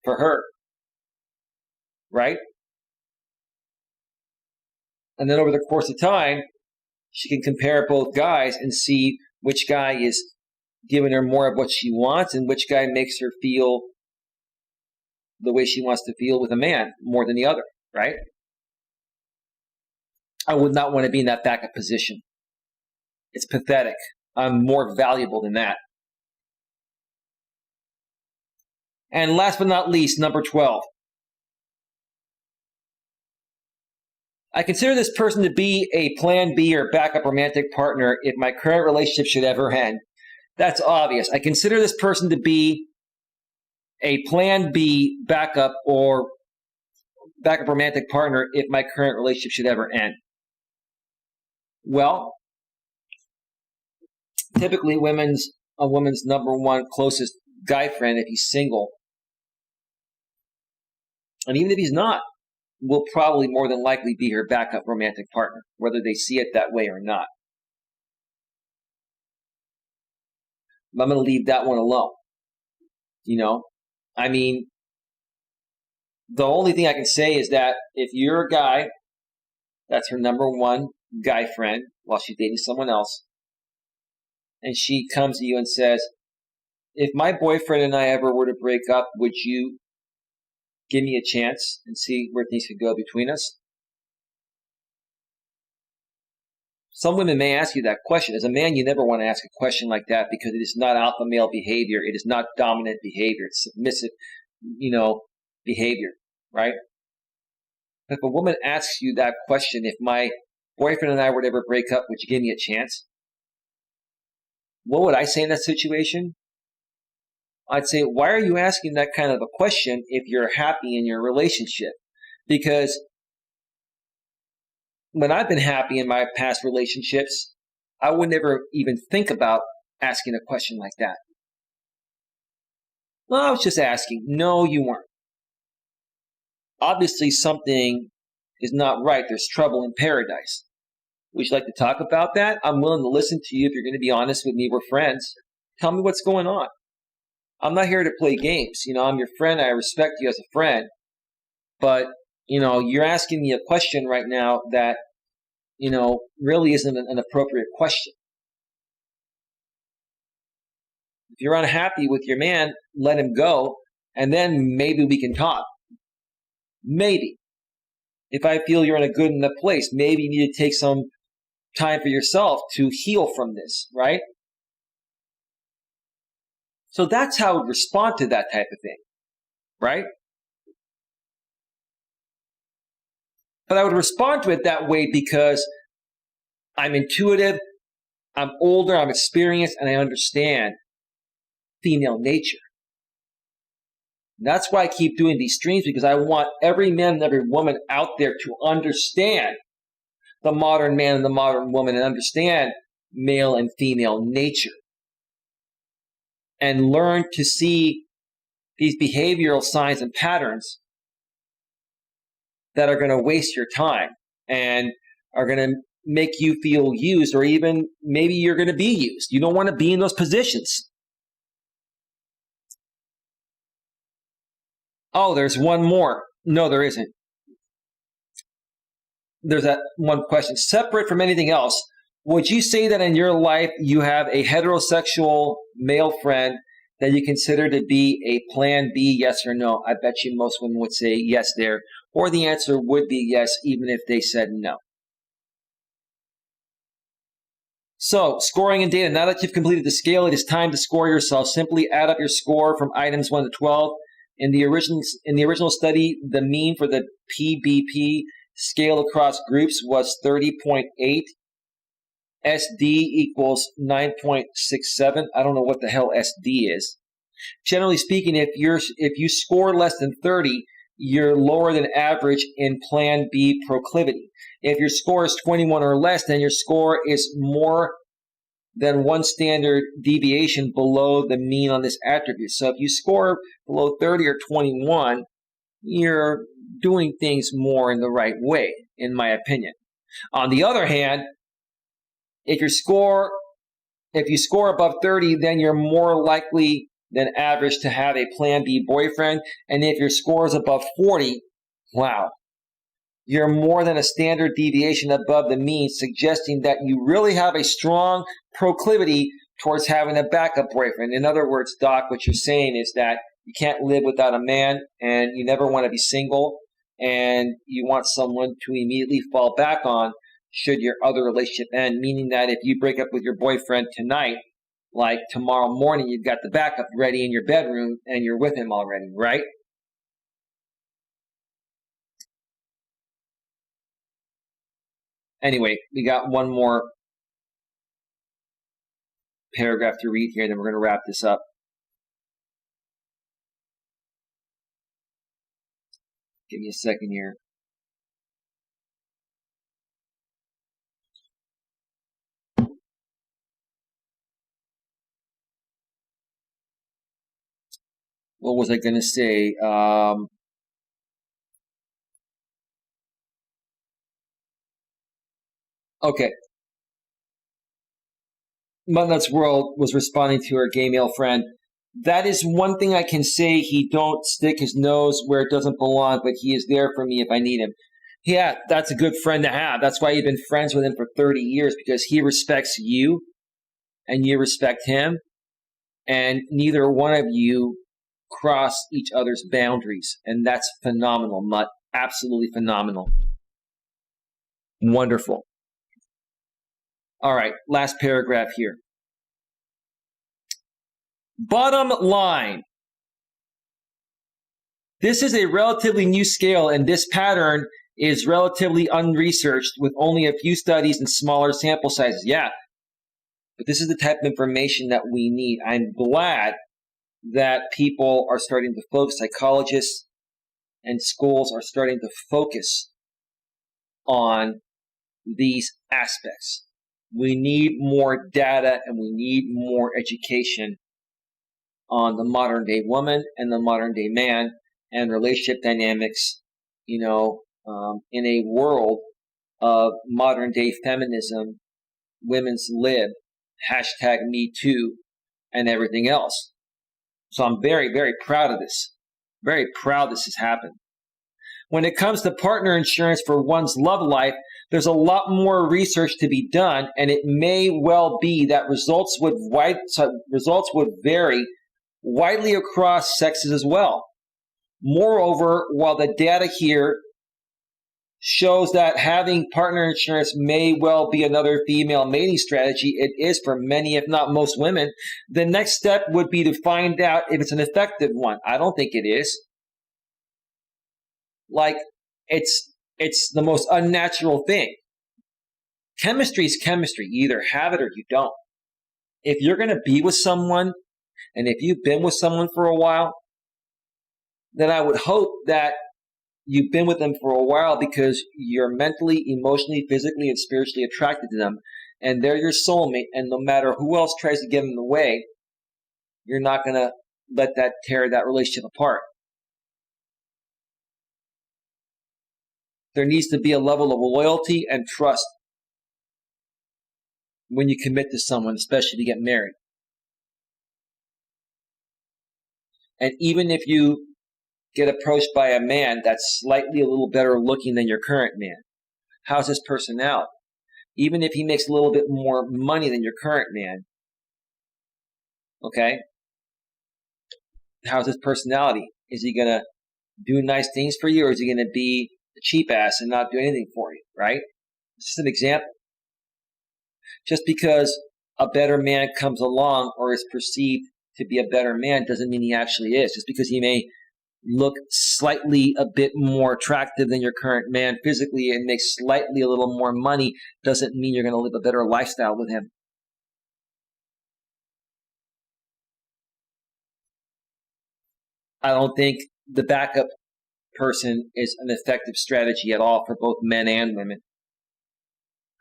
for her, right? And then over the course of time, she can compare both guys and see which guy is giving her more of what she wants and which guy makes her feel the way she wants to feel with a man more than the other, right? I would not want to be in that backup position. It's pathetic. I'm more valuable than that. And last but not least, number 12. I consider this person to be a plan B or backup romantic partner if my current relationship should ever end. That's obvious. I consider this person to be a plan B backup or backup romantic partner if my current relationship should ever end. Well, typically a woman's number one closest guy friend, if he's single, and even if he's not, will probably more than likely be her backup romantic partner, whether they see it that way or not. I'm going to leave that one alone. The only thing I can say is that if you're a guy that's her number one guy friend while she's dating someone else, and she comes to you and says, if my boyfriend and I ever were to break up, would you give me a chance and see where things could go between us? Some women may ask you that question. As a man, you never want to ask a question like that, because it is not alpha male behavior. It is not dominant behavior. It's submissive, behavior, right? If a woman asks you that question, if my boyfriend and I were to ever break up, would you give me a chance? What would I say in that situation? I'd say, why are you asking that kind of a question if you're happy in your relationship? Because when I've been happy in my past relationships, I would never even think about asking a question like that. Well, I was just asking. No, you weren't. Obviously, something is not right. There's trouble in paradise. Would you like to talk about that? I'm willing to listen to you if you're going to be honest with me. We're friends. Tell me what's going on. I'm not here to play games. I'm your friend. I respect you as a friend. But, you're asking me a question right now that, really isn't an appropriate question. If you're unhappy with your man, let him go, and then maybe we can talk. Maybe. If I feel you're in a good enough place, maybe you need to take some time for yourself to heal from this, right? So that's how I would respond to that type of thing, right? But I would respond to it that way because I'm intuitive, I'm older, I'm experienced, and I understand female nature. That's why I keep doing these streams, because I want every man and every woman out there to understand the modern man and the modern woman and understand male and female nature and learn to see these behavioral signs and patterns that are going to waste your time and are going to make you feel used, or even maybe you're going to be used. You don't want to be in those positions. Oh, there's one more. No, there isn't. There's that one question. Separate from anything else, would you say that in your life you have a heterosexual male friend that you consider to be a plan B, yes or no? I bet you most women would say yes there. Or the answer would be yes, even if they said no. So, scoring and data. Now that you've completed the scale, it is time to score yourself. Simply add up your score from items 1 to 12. In the original study, the mean for the PBP scale across groups was 30.8. SD equals 9.67. I don't know what the hell SD is. Generally speaking, if you score less than 30, you're lower than average in Plan B proclivity. If your score is 21 or less, then your score is more than one standard deviation below the mean on this attribute. So if you score below 30 or 21, you're doing things more in the right way, in my opinion. On the other hand, if you score above 30, then you're more likely than average to have a Plan B boyfriend. And if your score is above 40, wow, you're more than a standard deviation above the mean, suggesting that you really have a strong proclivity towards having a backup boyfriend. In other words, Doc, what you're saying is that you can't live without a man and you never want to be single and you want someone to immediately fall back on should your other relationship end, meaning that if you break up with your boyfriend tonight, like tomorrow morning, you've got the backup ready in your bedroom and you're with him already, right? Anyway, we got one more paragraph to read here, and then we're going to wrap this up. Give me a second here. What was I going to say? Okay. Mudnut's World was responding to her gay male friend. That is one thing I can say. He don't stick his nose where it doesn't belong, but he is there for me if I need him. Yeah, that's a good friend to have. That's why you've been friends with him for 30 years, because he respects you and you respect him. And neither one of you cross each other's boundaries. And that's phenomenal, Mutt. Absolutely phenomenal. Wonderful. All right, last paragraph here. Bottom line. This is a relatively new scale, and this pattern is relatively unresearched with only a few studies and smaller sample sizes. Yeah, but this is the type of information that we need. I'm glad that people are starting to focus, psychologists and schools are starting to focus on these aspects. We need more data and we need more education on the modern day woman and the modern day man and relationship dynamics, in a world of modern day feminism, women's lib, #MeToo, and everything else. So I'm very, very proud of this. Very proud this has happened. When it comes to partner insurance for one's love life, there's a lot more research to be done, and it may well be that results would vary widely across sexes as well. Moreover, while the data here shows that having partner insurance may well be another female mating strategy, it is for many, if not most women. The next step would be to find out if it's an effective one. I don't think it is. It's the most unnatural thing. Chemistry is chemistry. You either have it or you don't. If you're going to be with someone, and if you've been with someone for a while, then I would hope that you've been with them for a while because you're mentally, emotionally, physically, and spiritually attracted to them, and they're your soulmate, and no matter who else tries to get in the way, you're not going to let that tear that relationship apart. There needs to be a level of loyalty and trust when you commit to someone, especially to get married. And even if you get approached by a man that's slightly a little better looking than your current man, how's his personality? Even if he makes a little bit more money than your current man, okay? How's his personality? Is he going to do nice things for you, or is he going to be a cheap ass and not do anything for you, right? It's just an example. Just because a better man comes along or is perceived to be a better man doesn't mean he actually is. Just because he may look slightly a bit more attractive than your current man physically and make slightly a little more money doesn't mean you're going to live a better lifestyle with him. I don't think the backup person is an effective strategy at all for both men and women.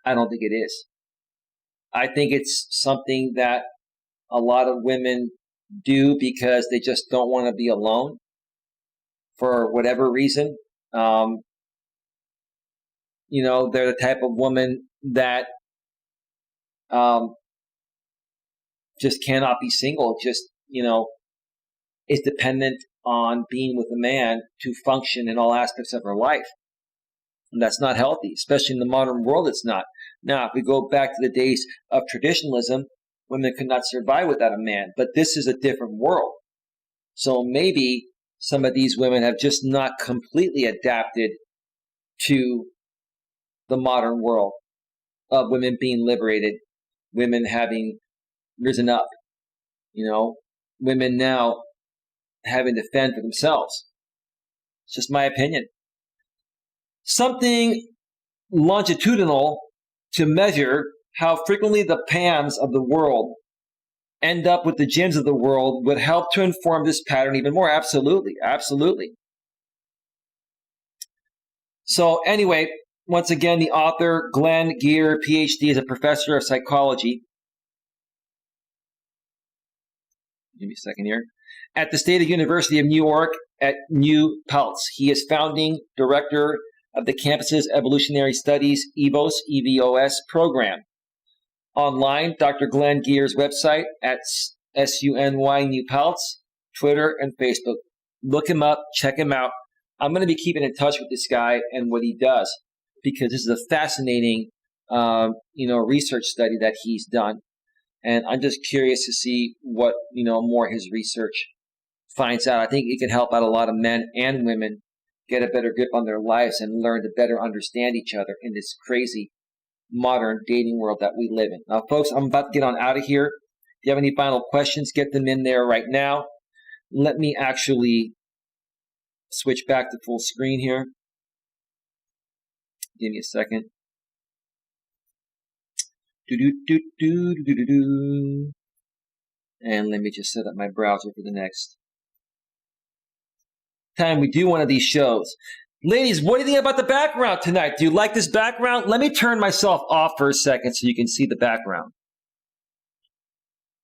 I don't think it is. I think it's something that a lot of women do because they just don't want to be alone for whatever reason. They're the type of woman that just cannot be single, just, is dependent on being with a man to function in all aspects of her life. And that's not healthy, especially in the modern world. It's not. Now, if we go back to the days of traditionalism, women could not survive without a man, but this is a different world. So maybe some of these women have just not completely adapted to the modern world of women being liberated, women having risen up, women now having to fend for themselves. It's just my opinion. Something longitudinal to measure how frequently the Pams of the world end up with the Jims of the world would help to inform this pattern even more. Absolutely. Absolutely. So anyway, once again, the author, Glenn Gear, PhD, is a professor of psychology. Give me a second here. At the State University of New York at New Paltz. He is founding director of the campus's Evolutionary Studies EVOS program. Online, Dr. Glenn Gear's website at SUNY New Paltz, Twitter, and Facebook. Look him up, check him out. I'm going to be keeping in touch with this guy and what he does because this is a fascinating, research study that he's done. And I'm just curious to see what, more his research finds out. I think it can help out a lot of men and women get a better grip on their lives and learn to better understand each other in this crazy modern dating world that we live in. Now, folks, I'm about to get on out of here. If you have any final questions, get them in there right now. Let me actually switch back to full screen here. Give me a second. And let me just set up my browser for the next time we do one of these shows. Ladies, what do you think about the background tonight? Do you like this background? Let me turn myself off for a second so you can see the background.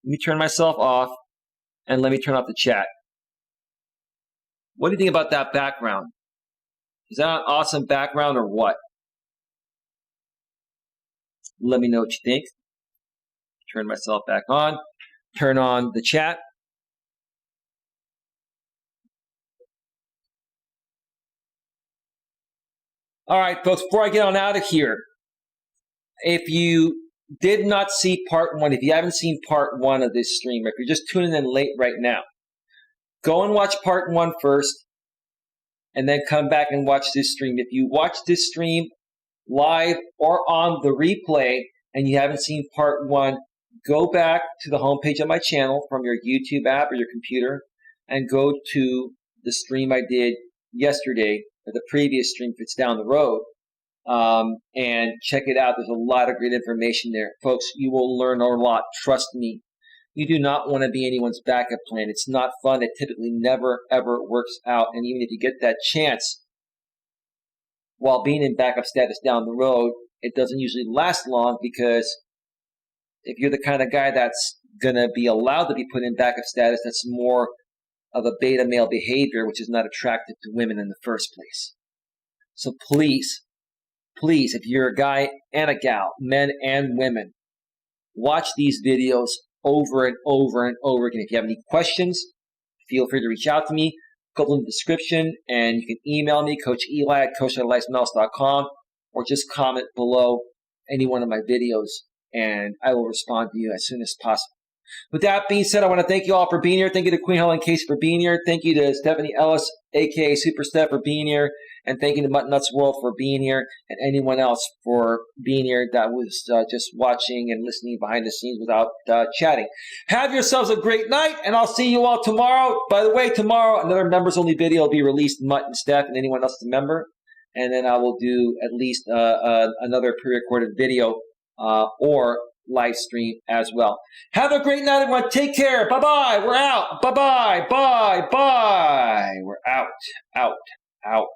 Let me turn myself off, and let me turn off the chat. What do you think about that background? Is that an awesome background or what? Let me know what you think. Turn myself back on. Turn on the chat. All right, folks, before I get on out of here, if you did not see part one, if you haven't seen part one of this stream, if you're just tuning in late right now, go and watch part one first, and then come back and watch this stream. If you watch this stream live or on the replay and you haven't seen part one, go back to the homepage of my channel from your YouTube app or your computer and go to the stream I did yesterday, or the previous stream if it's down the road, and check it out. There's a lot of great information there. Folks, you will learn a lot. Trust me. You do not want to be anyone's backup plan. It's not fun. It typically never, ever works out. And even if you get that chance while being in backup status down the road, it doesn't usually last long, because if you're the kind of guy that's going to be allowed to be put in backup status, that's more of a beta male behavior, which is not attractive to women in the first place. So please, if you're a guy and a gal, men and women, watch these videos over and over and over again. If you have any questions, feel free to reach out to me. Go in the description, and you can email me, Coach Eli at coacheli@melas.com, or just comment below any one of my videos, and I will respond to you as soon as possible. With that being said, I want to thank you all for being here. Thank you to Queen Helen Case for being here. Thank you to Stephanie Ellis, a.k.a. Super Steph, for being here. And thank you to Mutton Nuts World for being here, and anyone else for being here that was just watching and listening behind the scenes without chatting. Have yourselves a great night, and I'll see you all tomorrow. By the way, tomorrow, another members-only video will be released, Mutton, Steph, and anyone else is a member. And then I will do at least another pre-recorded video or live stream as well. Have a great night, everyone. Take care. Bye-bye. We're out. Bye-bye. Bye. We're out.